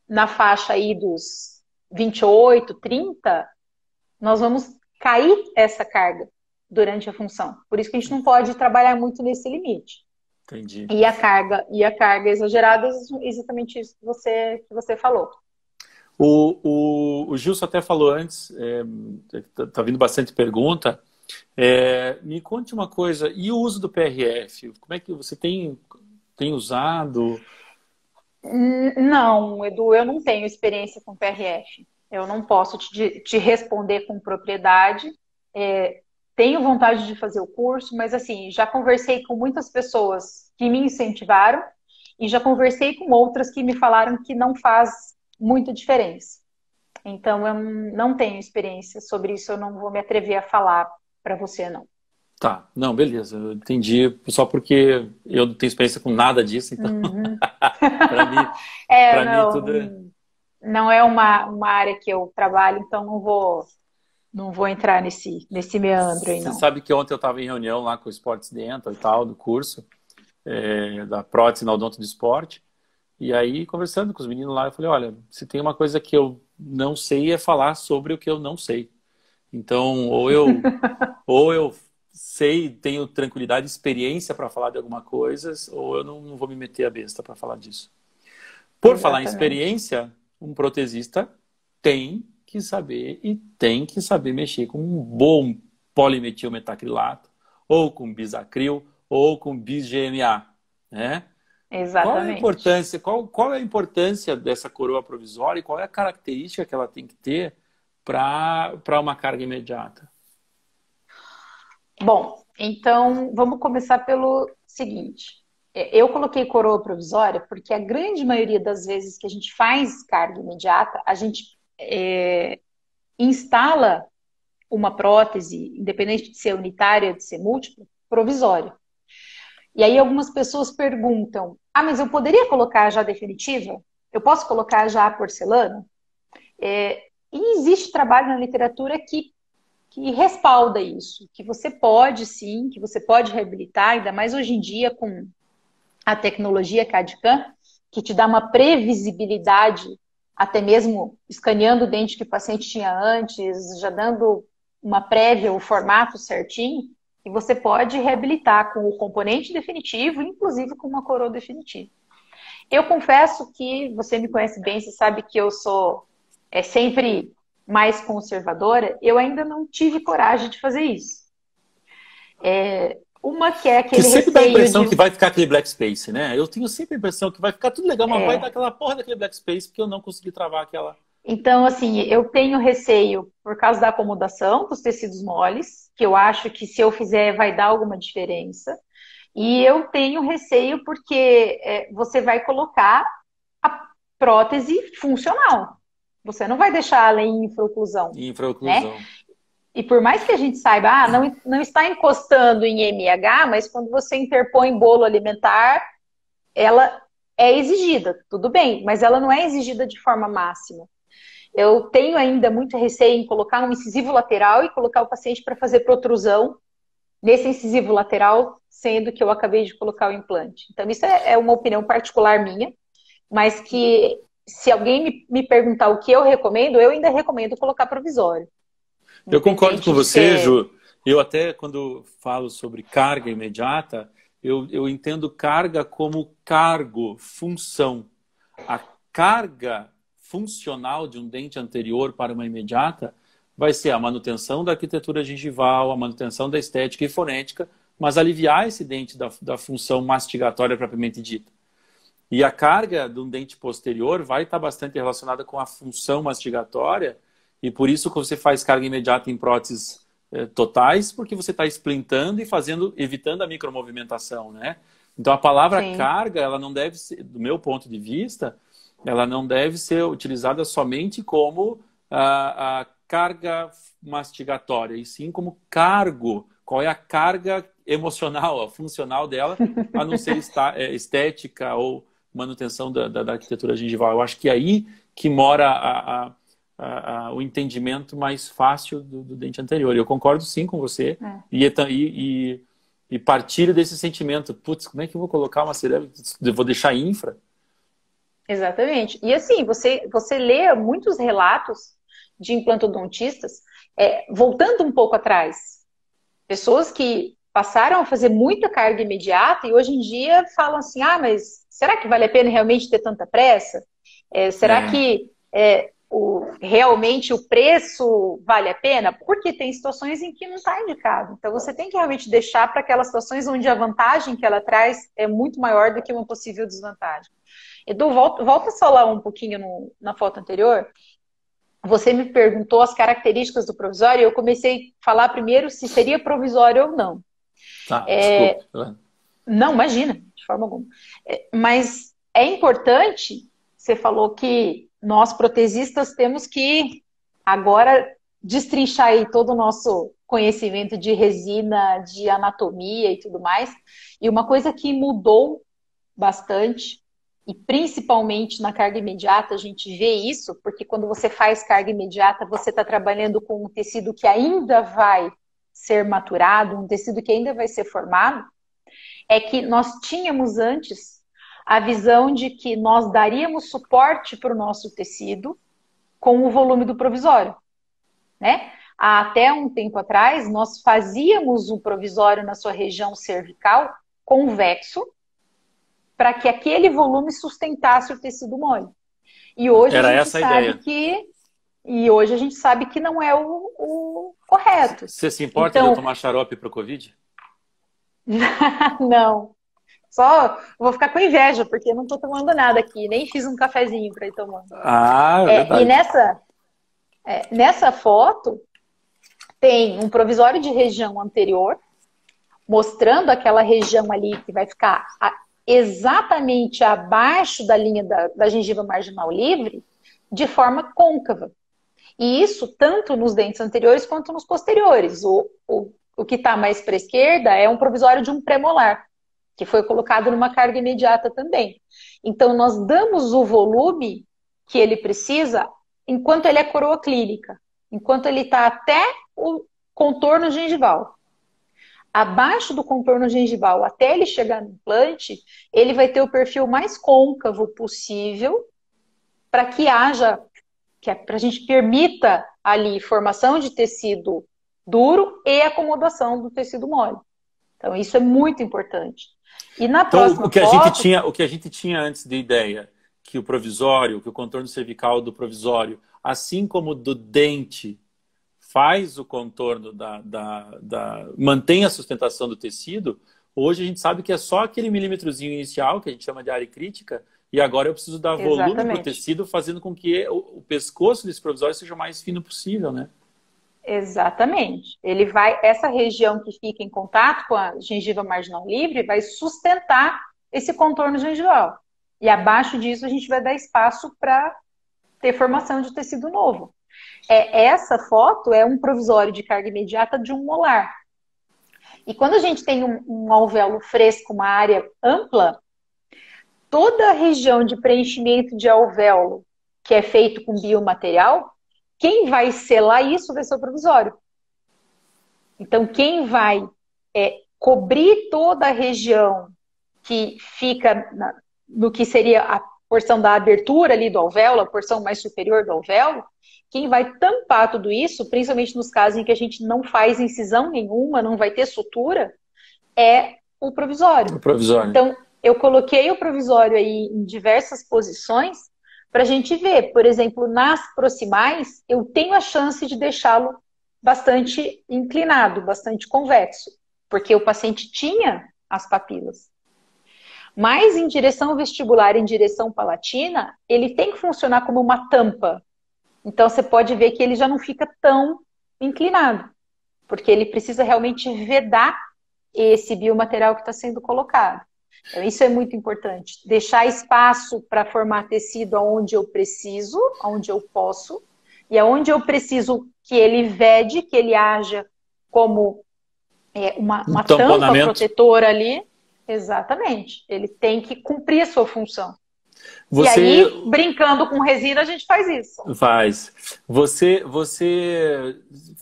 na faixa aí dos 28, 30, nós vamos cair essa carga durante a função. Por isso que a gente não pode trabalhar muito nesse limite. Entendi. E a carga exagerada é exatamente isso que você falou. O Gilson até falou antes, tá vindo bastante pergunta. Me conte uma coisa, e o uso do PRF? Como é que você tem usado? Não, Edu, eu não tenho experiência com PRF. Eu não posso te responder com propriedade. Tenho vontade de fazer o curso, mas assim, já conversei com muitas pessoas que me incentivaram e já conversei com outras que me falaram que não faz muita diferença. Então, eu não tenho experiência sobre isso, eu não vou me atrever a falar para você, não. Tá, não, beleza, eu entendi, só porque eu não tenho experiência com nada disso, então para mim tudo não é uma área que eu trabalho, então não vou entrar nesse meandro aí, não. Você sabe que ontem eu estava em reunião lá com o Sports Dental e tal, do curso da prótese na odonto do esporte, e aí conversando com os meninos lá, eu falei, olha, se tem uma coisa que eu não sei é falar sobre o que eu não sei. Então, ou eu sei, tenho tranquilidade, experiência para falar de alguma coisa, ou eu não vou me meter a besta para falar disso. Por falar em experiência, um protesista tem que saber e tem que saber mexer com um bom polimetilmetacrilato, ou com bisacril, ou com bis-GMA, né? Exatamente. Qual é a importância dessa coroa provisória e qual é a característica que ela tem que ter para uma carga imediata? Bom, então vamos começar pelo seguinte. Eu coloquei coroa provisória porque a grande maioria das vezes que a gente faz carga imediata, a gente instala uma prótese, independente de ser unitária ou de ser múltipla, provisória. E aí algumas pessoas perguntam, mas eu poderia colocar já definitiva? Eu posso colocar já a porcelana? E existe trabalho na literatura que respalda isso, que você pode sim, que você pode reabilitar, ainda mais hoje em dia com a tecnologia CAD/CAM, que te dá uma previsibilidade, até mesmo escaneando o dente que o paciente tinha antes, já dando uma prévia, o formato certinho, e você pode reabilitar com o componente definitivo, inclusive com uma coroa definitiva. Eu confesso que, você me conhece bem, você sabe que eu sou sempre mais conservadora, eu ainda não tive coragem de fazer isso. Uma que é aquele receio sempre dá a impressão que vai ficar aquele black space, né? Eu tenho sempre a impressão que vai ficar tudo legal, mas vai dar aquela porra daquele black space porque eu não consegui travar aquela... Então, assim, eu tenho receio por causa da acomodação dos tecidos moles, que eu acho que se eu fizer vai dar alguma diferença. E eu tenho receio porque você vai colocar a prótese funcional. Você não vai deixar ela em infraoclusão. Infraoclusão. Né? E por mais que a gente saiba, não está encostando em MH, mas quando você interpõe bolo alimentar, ela é exigida, tudo bem, mas ela não é exigida de forma máxima. Eu tenho ainda muito receio em colocar um incisivo lateral e colocar o paciente para fazer protrusão nesse incisivo lateral, sendo que eu acabei de colocar o implante. Então, isso é uma opinião particular minha, mas que se alguém me perguntar o que eu recomendo, eu ainda recomendo colocar provisório. Eu concordo com Independente de você, ser... Ju. Eu até, quando falo sobre carga imediata, eu entendo carga como cargo, função. A carga funcional de um dente anterior para uma imediata vai ser a manutenção da arquitetura gengival, a manutenção da estética e fonética, mas aliviar esse dente da função mastigatória propriamente dita. E a carga de um dente posterior vai estar bastante relacionada com a função mastigatória, e por isso que você faz carga imediata em próteses totais, porque você está splintando e evitando a micromovimentação, né? Então a palavra Sim. carga, ela não deve ser, do meu ponto de vista, ela não deve ser utilizada somente como a carga mastigatória, e sim como cargo. Qual é a carga emocional, a funcional dela, a não ser estética ou manutenção da arquitetura gengival. Eu acho que é aí que mora o entendimento mais fácil do dente anterior. Eu concordo sim com você e partilho desse sentimento. Putz, como é que eu vou colocar uma cerâmica? Eu vou deixar infra? Exatamente. E assim, você lê muitos relatos de implantodontistas, voltando um pouco atrás, pessoas que passaram a fazer muita carga imediata e hoje em dia falam assim, mas será que vale a pena realmente ter tanta pressa? Será que realmente o preço vale a pena? Porque tem situações em que não está indicado. Então você tem que realmente deixar para aquelas situações onde a vantagem que ela traz é muito maior do que uma possível desvantagem. Edu, volta só lá um pouquinho na foto anterior. Você me perguntou as características do provisório e eu comecei a falar primeiro se seria provisório ou não. Tá, desculpa. Não, imagina, de forma alguma. Mas é importante, você falou que nós protesistas temos que agora destrinchar aí todo o nosso conhecimento de resina, de anatomia e tudo mais. E uma coisa que mudou bastante, e principalmente na carga imediata, a gente vê isso, porque quando você faz carga imediata, você está trabalhando com um tecido que ainda vai ser maturado, um tecido que ainda vai ser formado, é que nós tínhamos antes a visão de que nós daríamos suporte para o nosso tecido com o volume do provisório, né? Até um tempo atrás, nós fazíamos o provisório na sua região cervical convexo, para que aquele volume sustentasse o tecido mole. E hoje a gente sabe que não é o correto. Você se importa de eu tomar xarope para o Covid? Não. Só vou ficar com inveja, porque eu não estou tomando nada aqui, nem fiz um cafezinho para ir tomando. Verdade. E nessa foto tem um provisório de região anterior, mostrando aquela região ali que vai ficar exatamente abaixo da linha da gengiva marginal livre, de forma côncava. E isso tanto nos dentes anteriores quanto nos posteriores. O que está mais para a esquerda é um provisório de um premolar, que foi colocado numa carga imediata também. Então, nós damos o volume que ele precisa enquanto ele é coroa clínica, enquanto ele está até o contorno gengival. Abaixo do contorno gengival, até ele chegar no implante, ele vai ter o perfil mais côncavo possível para que para a gente permita ali formação de tecido duro e acomodação do tecido mole. Então, isso é muito importante. E na próxima o que a gente tinha antes de ideia, que o provisório, que o contorno cervical do provisório, assim como do dente, faz o contorno mantém a sustentação do tecido, hoje a gente sabe que é só aquele milímetrozinho inicial, que a gente chama de área crítica, e agora eu preciso dar volume para o tecido, fazendo com que o pescoço desse provisório seja o mais fino possível, né? Exatamente. Essa região que fica em contato com a gengiva marginal livre vai sustentar esse contorno gengival. E abaixo disso a gente vai dar espaço para ter formação de tecido novo. Essa foto é um provisório de carga imediata de um molar. E quando a gente tem um alvéolo fresco, uma área ampla, toda a região de preenchimento de alvéolo, que é feito com biomaterial, quem vai selar isso vai ser o provisório. Então, quem vai cobrir toda a região que fica no que seria a porção da abertura ali do alvéolo, a porção mais superior do alvéolo, quem vai tampar tudo isso, principalmente nos casos em que a gente não faz incisão nenhuma, não vai ter sutura, é o provisório. O provisório. Então, eu coloquei o provisório aí em diversas posições para a gente ver. Por exemplo, nas proximais, eu tenho a chance de deixá-lo bastante inclinado, bastante convexo, porque o paciente tinha as papilas. Mas em direção vestibular, em direção palatina, ele tem que funcionar como uma tampa. Então você pode ver que ele já não fica tão inclinado, porque ele precisa realmente vedar esse biomaterial que está sendo colocado. Então isso é muito importante. Deixar espaço para formar tecido aonde eu preciso, aonde eu posso, e aonde eu preciso que ele vede, que ele haja como uma tampa protetora ali. Exatamente. Ele tem que cumprir a sua função. E aí, brincando com resina, a gente faz isso. Faz. Você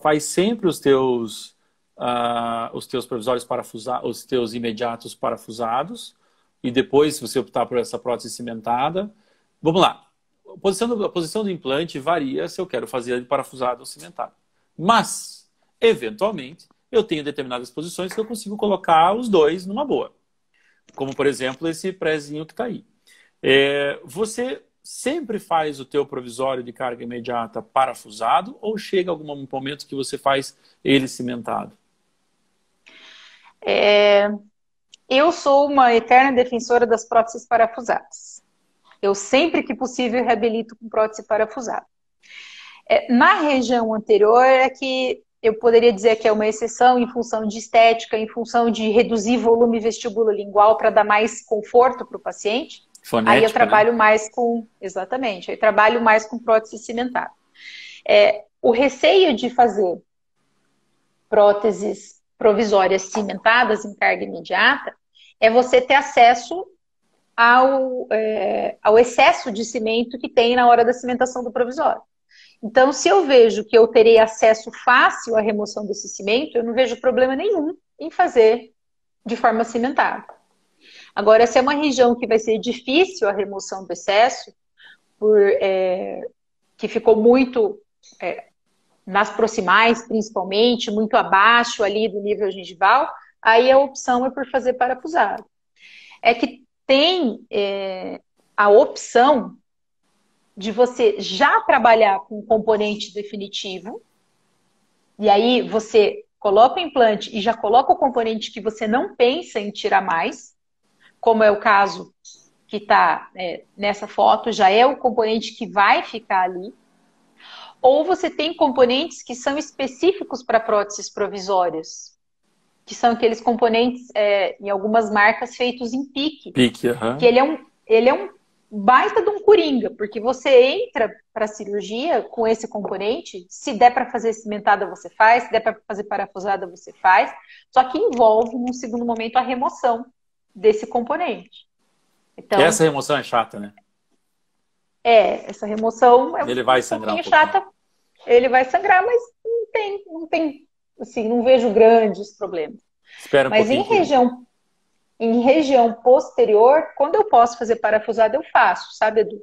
faz sempre os teus provisórios parafusados, os teus imediatos parafusados, e depois, se você optar por essa prótese cimentada. Vamos lá. A posição do implante varia se eu quero fazer ele parafusado ou cimentado. Mas, eventualmente, eu tenho determinadas posições que eu consigo colocar os dois numa boa. Como, por exemplo, esse prézinho que está aí. Você sempre faz o teu provisório de carga imediata parafusado ou chega algum momento que você faz ele cimentado? Eu sou uma eterna defensora das próteses parafusadas. Eu sempre que possível reabilito com prótese parafusada. Na região anterior é que eu poderia dizer que é uma exceção em função de estética, em função de reduzir volume vestibulolingual para dar mais conforto para o paciente. Fonética, aí eu trabalho mais com... Exatamente. Aí eu trabalho mais com prótese cimentada. O receio de fazer próteses provisórias cimentadas em carga imediata é você ter acesso ao excesso de cimento que tem na hora da cimentação do provisório. Então, se eu vejo que eu terei acesso fácil à remoção desse cimento, eu não vejo problema nenhum em fazer de forma cimentada. Agora, se é uma região que vai ser difícil a remoção do excesso, que ficou muito nas proximais, principalmente, muito abaixo ali do nível gengival, aí a opção é por fazer parafusado. É que tem a opção de você já trabalhar com um componente definitivo, e aí você coloca o implante e já coloca o componente que você não pensa em tirar mais, como é o caso que está nessa foto, já é o componente que vai ficar ali. Ou você tem componentes que são específicos para próteses provisórias, que são aqueles componentes, em algumas marcas, feitos em pique. Que ele é um baita de um coringa, porque você entra para a cirurgia com esse componente, se der para fazer cimentada você faz, se der para fazer parafusada você faz, só que envolve, num segundo momento, a remoção desse componente. Então, essa remoção é chata, né? Essa remoção ele vai sangrar um chata. Ele vai sangrar, mas não tem, assim, não vejo grandes problemas. Espera um mas em região posterior, quando eu posso fazer parafusada, eu faço, sabe, Edu?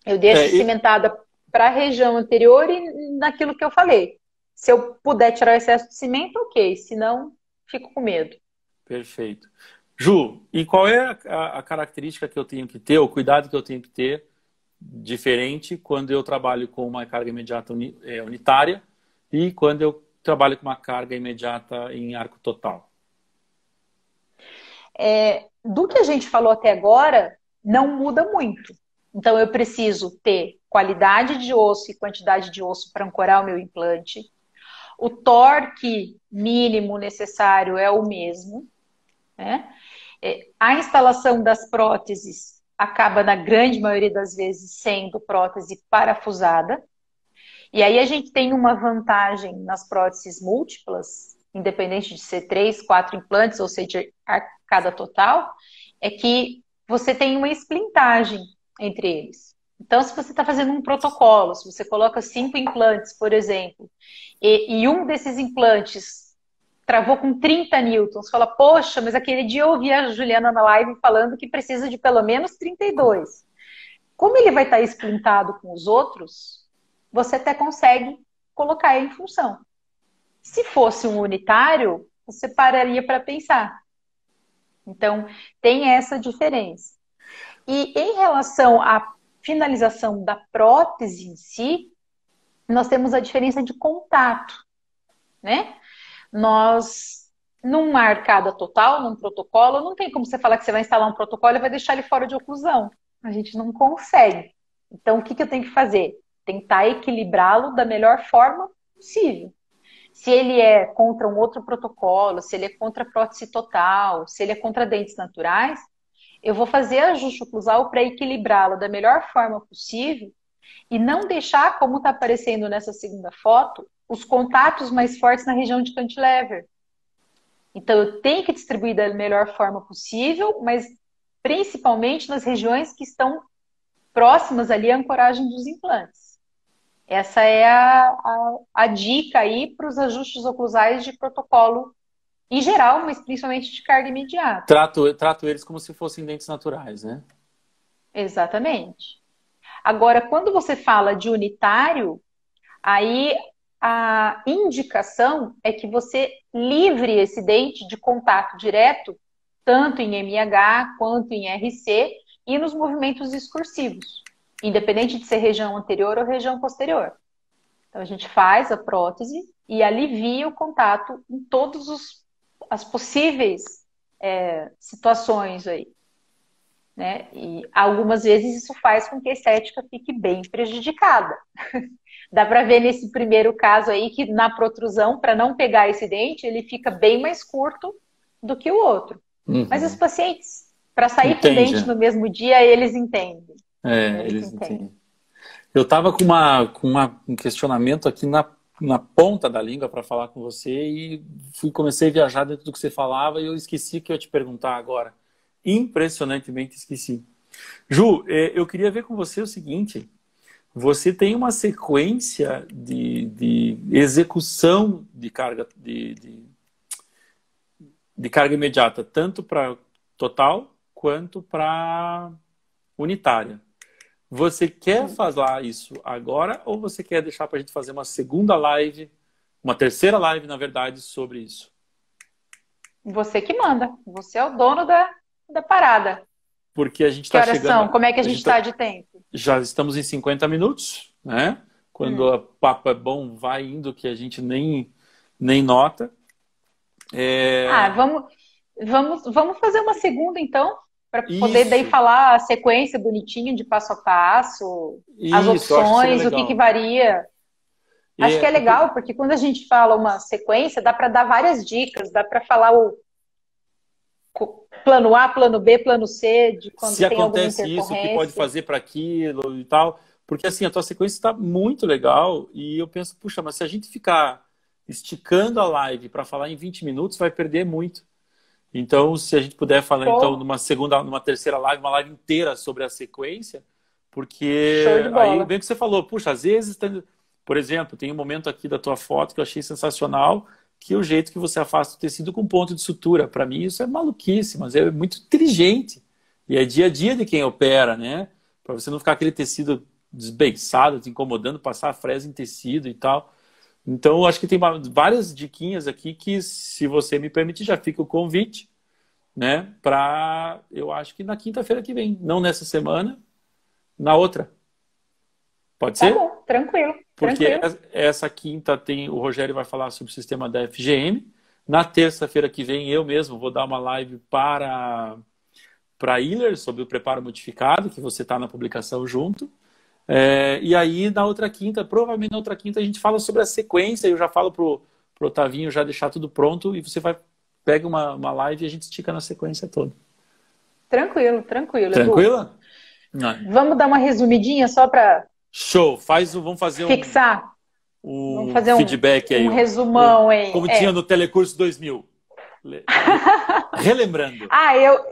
Eu deixo cimentada para a região anterior e naquilo que eu falei. Se eu puder tirar o excesso de cimento, ok. Se não, fico com medo. Perfeito. Ju, e qual é a característica que eu tenho que ter, o cuidado que eu tenho que ter diferente quando eu trabalho com uma carga imediata unitária e quando eu trabalho com uma carga imediata em arco total? Do que a gente falou até agora, não muda muito. Então, eu preciso ter qualidade de osso e quantidade de osso para ancorar o meu implante. O torque mínimo necessário é o mesmo, né? A instalação das próteses acaba, na grande maioria das vezes, sendo prótese parafusada. E aí a gente tem uma vantagem nas próteses múltiplas, independente de ser 3, 4 implantes, ou seja, arcada total, é que você tem uma splintagem entre eles. Então, se você está fazendo um protocolo, se você coloca 5 implantes, por exemplo, e um desses implantes travou com 30 newtons, você fala, poxa, mas aquele dia eu ouvi a Juliana na live falando que precisa de pelo menos 32. Como ele vai estar splintado com os outros, você até consegue colocar ele em função. Se fosse um unitário, você pararia para pensar. Então, tem essa diferença. E em relação à finalização da prótese em si, nós temos a diferença de contato, né? Nós, numa arcada total, num protocolo, não tem como você falar que você vai instalar um protocolo e vai deixar ele fora de oclusão. A gente não consegue. Então, o que eu tenho que fazer? Tentar equilibrá-lo da melhor forma possível. Se ele é contra um outro protocolo, se ele é contra prótese total, se ele é contra dentes naturais, eu vou fazer ajuste oclusal para equilibrá-lo da melhor forma possível e não deixar, como está aparecendo nessa segunda foto, os contatos mais fortes na região de cantilever. Então, eu tenho que distribuir da melhor forma possível, mas principalmente nas regiões que estão próximas ali à ancoragem dos implantes. Essa é a dica aí para os ajustes oclusais de protocolo em geral, mas principalmente de carga imediata. Trato eles como se fossem dentes naturais, né? Exatamente. Agora, quando você fala de unitário, aí a indicação é que você livre esse dente de contato direto, tanto em MH quanto em RC e nos movimentos excursivos, independente de ser região anterior ou região posterior. Então, a gente faz a prótese e alivia o contato em todas as possíveis situações aí. Né? E algumas vezes isso faz com que a estética fique bem prejudicada. Dá para ver nesse primeiro caso aí que na protrusão, para não pegar esse dente, ele fica bem mais curto do que o outro. Uhum. Mas os pacientes, para sair com o dente no mesmo dia, eles entendem. Eles entendem. Eu estava com um questionamento aqui na ponta da língua para falar com você e comecei a viajar dentro do que você falava e eu esqueci que eu ia te perguntar agora. Impressionantemente esqueci. Ju, eu queria ver com você o seguinte: você tem uma sequência de execução de carga de carga imediata, tanto para total quanto para unitária. Você quer fazer isso agora ou você quer deixar para a gente fazer uma segunda live, uma terceira live, na verdade, sobre isso? Você que manda. Você é o dono da parada. Porque a gente está chegando... São? Como é que a gente está de tempo? Já estamos em 50 minutos, né? Quando o papo é bom, vai indo que a gente nem nota. Vamos fazer uma segunda, então? Para poder daí falar a sequência bonitinha de passo a passo, as opções, o que varia. Acho que é legal, porque quando a gente fala uma sequência, dá para dar várias dicas, dá para falar o plano A, plano B, plano C, de quando se tem acontece isso, o que pode fazer para aquilo e tal. Porque assim, a tua sequência está muito legal e eu penso, puxa, mas se a gente ficar esticando a live para falar em 20 minutos, vai perder muito. Então, se a gente puder falar então numa terceira live, uma live inteira sobre a sequência, porque aí bem que você falou, puxa, às vezes, por exemplo, tem um momento aqui da tua foto que eu achei sensacional, que é o jeito que você afasta o tecido com ponto de sutura. Para mim isso é maluquice, mas é muito inteligente. E é dia a dia de quem opera, né? Para você não ficar aquele tecido desbeiçado, te incomodando, passar a fresa em tecido e tal. Então, eu acho que tem várias diquinhas aqui que, se você me permitir, já fica o convite, né? Para, eu acho que na quinta-feira que vem. Não nessa semana, na outra. Pode ser? Tá bom, tranquilo. Porque essa quinta o Rogério vai falar sobre o sistema da FGM. Na terça-feira que vem, eu mesmo vou dar uma live para Iller, sobre o preparo modificado, que você está na publicação junto. E aí, provavelmente na outra quinta, a gente fala sobre a sequência. Eu já falo pro Otavinho já deixar tudo pronto e você pega uma live e a gente estica na sequência toda. Tranquilo. Tranquila? Vamos dar uma resumidinha só para... Show! Vamos fazer fixar. Vamos fazer feedback aí. Um resumão aí. Como tinha no Telecurso 2000. Relembrando.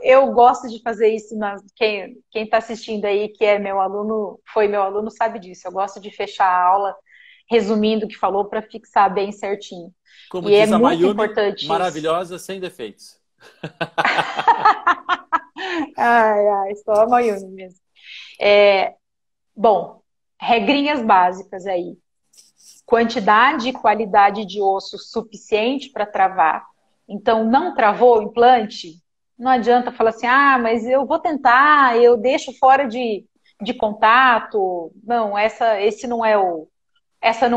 Eu gosto de fazer isso. Quem está assistindo aí, que é meu aluno, foi meu aluno, sabe disso. Eu gosto de fechar a aula resumindo o que falou para fixar bem certinho. Como E é diz a muito Mayumi, importante maravilhosa, sem defeitos. Ai, só a Mayumi mesmo. Bom, regrinhas básicas aí. Quantidade e qualidade de osso suficiente para travar. Então, não travou o implante? Não adianta falar assim, mas eu vou tentar, eu deixo fora de contato. Não, essa não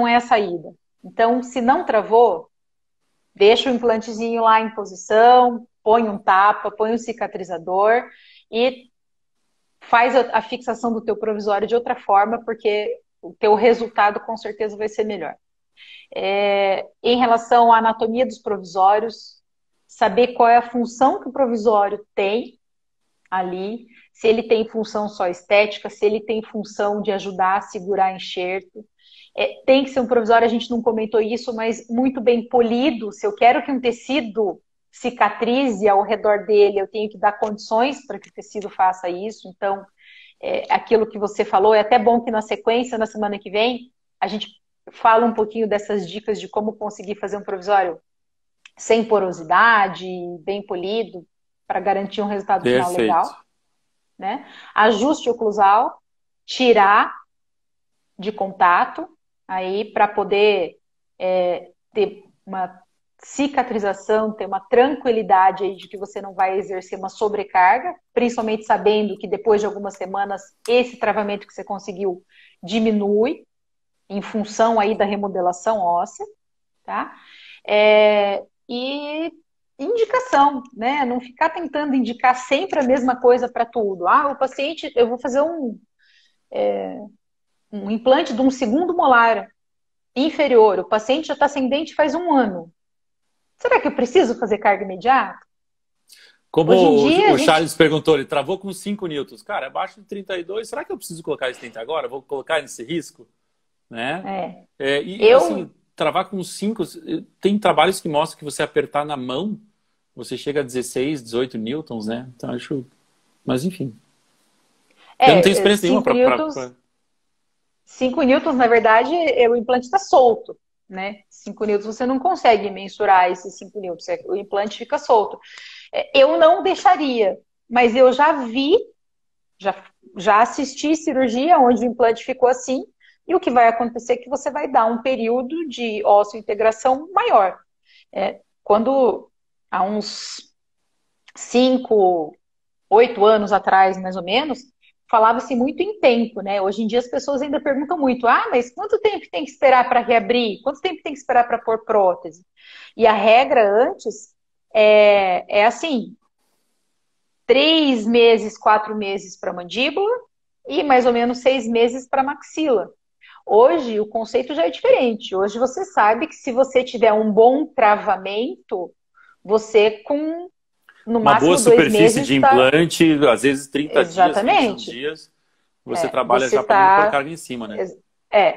é a saída. Então, se não travou, deixa o implantezinho lá em posição, põe um tapa, põe um cicatrizador e faz a fixação do teu provisório de outra forma, porque o teu resultado com certeza vai ser melhor. Em relação à anatomia dos provisórios, saber qual é a função que o provisório tem ali, se ele tem função só estética, se ele tem função de ajudar a segurar enxerto. Tem que ser um provisório, a gente não comentou isso, mas muito bem polido. Se eu quero que um tecido cicatrize ao redor dele, eu tenho que dar condições para que o tecido faça isso. Então, aquilo que você falou, é até bom que na sequência, na semana que vem, a gente fala um pouquinho dessas dicas de como conseguir fazer um provisório sem porosidade, bem polido, para garantir um resultado final legal. Né? Ajuste oclusal, tirar de contato, aí para poder ter uma cicatrização, ter uma tranquilidade aí de que você não vai exercer uma sobrecarga, principalmente sabendo que depois de algumas semanas esse travamento que você conseguiu diminui em função aí da remodelação óssea, tá? E indicação, né? Não ficar tentando indicar sempre a mesma coisa para tudo. O paciente, eu vou fazer um implante de um segundo molar inferior, o paciente já está sem dente faz 1 ano. Será que eu preciso fazer carga imediata? Como o Charles perguntou, ele travou com 5 newtons. Cara, abaixo de 32, será que eu preciso colocar esse dente agora? Vou colocar nesse risco? Né? Assim, travar com 5, tem trabalhos que mostram que você apertar na mão, você chega a 16, 18 newtons, né? Então, acho... Mas, enfim. Eu não tenho experiência nenhuma para... 5 newtons, na verdade, o implante está solto, né? 5 newtons você não consegue mensurar esses 5 newtons, o implante fica solto. Eu não deixaria, mas eu já vi, já assisti cirurgia onde o implante ficou assim, e o que vai acontecer é que você vai dar um período de osso-integração maior. Quando há uns 5, 8 anos atrás, mais ou menos, falava-se muito em tempo, né? Hoje em dia as pessoas ainda perguntam muito, mas quanto tempo tem que esperar para reabrir? Quanto tempo tem que esperar para pôr prótese? E a regra antes é assim, 3 meses, 4 meses para mandíbula e mais ou menos 6 meses para maxila. Hoje o conceito já é diferente. Hoje você sabe que se você tiver um bom travamento, você com no uma máximo boa 2 superfície meses de implante, às vezes 30 Exatamente. dias, 21 dias, você trabalha já para não pôr carga em cima, né?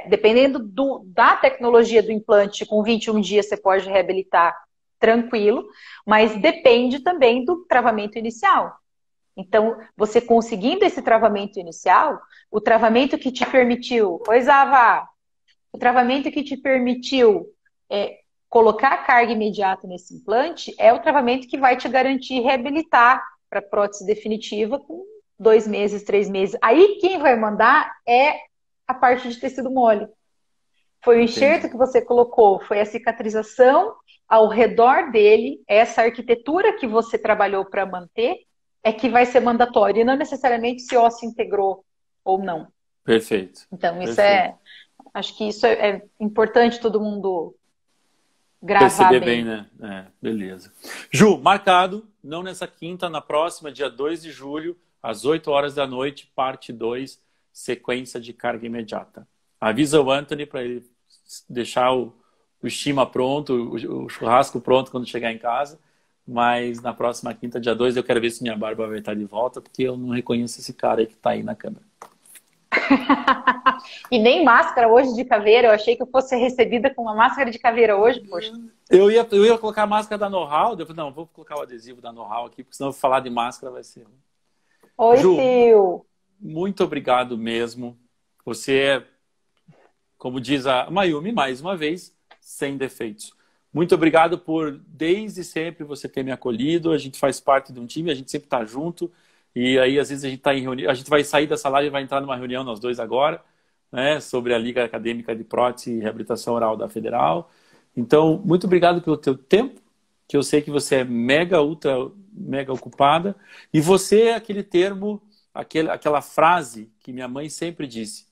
Dependendo da tecnologia do implante, com 21 dias você pode reabilitar tranquilo, mas depende também do travamento inicial. Então, você conseguindo esse travamento inicial, o travamento que te permitiu... Oi, Zava! O travamento que te permitiu colocar carga imediata nesse implante é o travamento que vai te garantir reabilitar para prótese definitiva com 2 meses, 3 meses. Aí quem vai mandar é a parte de tecido mole. Foi o enxerto que você colocou, foi a cicatrização ao redor dele, essa arquitetura que você trabalhou para manter é que vai ser mandatório, e não necessariamente se o osso integrou ou não. Perfeito. Então, isso acho que isso é importante todo mundo gravar perceber bem, né? Beleza. Ju, marcado, não nessa quinta, na próxima, dia 2 de julho, às 8 horas da noite, parte 2, sequência de carga imediata. Avisa o Anthony para ele deixar o estima pronto, o churrasco pronto quando chegar em casa. Mas na próxima quinta, dia 2, eu quero ver se minha barba vai estar de volta, porque eu não reconheço esse cara aí que está aí na câmera. E nem máscara hoje de caveira. Eu achei que eu fosse ser recebida com uma máscara de caveira hoje, poxa. Eu ia colocar a máscara da Know-How. Eu falei, não, vou colocar o adesivo da Know-How aqui, porque senão eu vou falar de máscara vai ser... Oi, Ju, Sil. muito obrigado mesmo. Você é, como diz a Mayumi, mais uma vez, sem defeitos. Muito obrigado por, desde sempre, você ter me acolhido. A gente faz parte de um time, a gente sempre está junto. E aí, às vezes, a gente está em reunião. A gente vai sair dessa live e vai entrar numa reunião, nós dois agora, né, sobre a Liga Acadêmica de Prótese e Reabilitação Oral da Federal. Então, muito obrigado pelo teu tempo, que eu sei que você é mega, ultra, mega ocupada. E você é aquele termo, aquela frase que minha mãe sempre disse.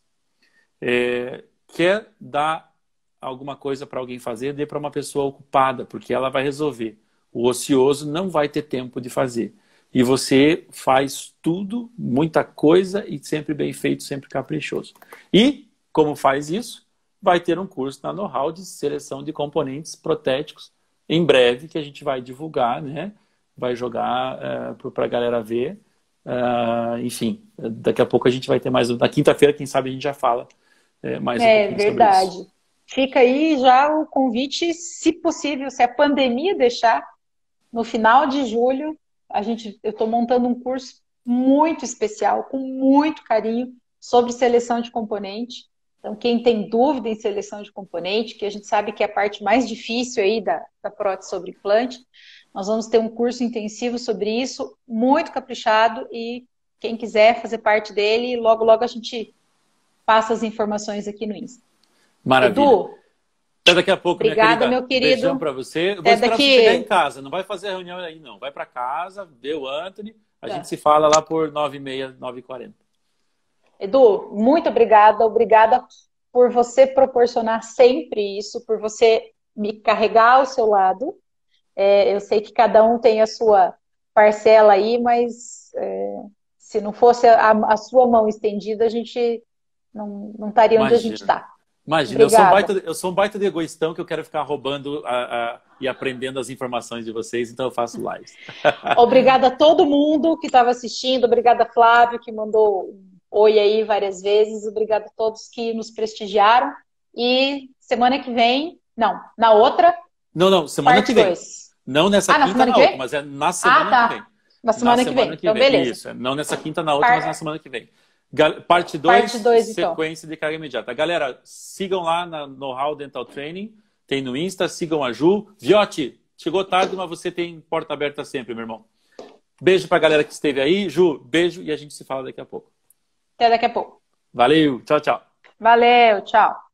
Quer dar alguma coisa para alguém fazer, dê para uma pessoa ocupada, porque ela vai resolver. O ocioso não vai ter tempo de fazer. E você faz tudo, muita coisa, e sempre bem feito, sempre caprichoso. E, como faz isso, vai ter um curso na Know-How de seleção de componentes protéticos, em breve, que a gente vai divulgar, né? Vai jogar para a galera ver. Enfim, daqui a pouco a gente vai ter mais... Na quinta-feira, quem sabe, a gente já fala mais um pouquinho verdade. sobre isso. Fica aí já o convite, se possível, se a pandemia deixar, no final de julho, eu estou montando um curso muito especial, com muito carinho, sobre seleção de componente. Então, quem tem dúvida em seleção de componente, que a gente sabe que é a parte mais difícil aí da prótese sobre implante, nós vamos ter um curso intensivo sobre isso, muito caprichado, e quem quiser fazer parte dele, logo, logo a gente passa as informações aqui no Insta. Maravilha. Edu, até daqui a pouco, obrigada, minha querida. meu querido. Beijão pra você. Eu vou esperar você chegar em casa. Não vai fazer a reunião aí, não. Vai pra casa, vê o Anthony. A gente se fala lá por 9h30, 9h40. Edu, muito obrigada. Obrigada por você proporcionar sempre isso, por você me carregar ao seu lado. Eu sei que cada um tem a sua parcela aí, mas se não fosse a sua mão estendida, a gente não estaria onde a gente está. Imagina, eu sou um baita de egoístão que eu quero ficar roubando e aprendendo as informações de vocês, então eu faço lives. Obrigada a todo mundo que estava assistindo, obrigada Flávio, que mandou um oi aí várias vezes, obrigada a todos que nos prestigiaram, e semana que vem, na outra... Não, semana que vem. 2. Não nessa quinta, na outra, mas é na semana que vem. Na semana que vem, então beleza. Isso, não nessa quinta, na outra, mas na semana que vem. Parte 2, sequência de carga imediata. Galera, sigam lá na Know-How Dental Training, tem no Insta, sigam a Ju. Viotti, chegou tarde, mas você tem porta aberta sempre, meu irmão. Beijo pra galera que esteve aí. Ju, beijo e a gente se fala daqui a pouco. Até daqui a pouco. Valeu, tchau, tchau. Valeu, tchau.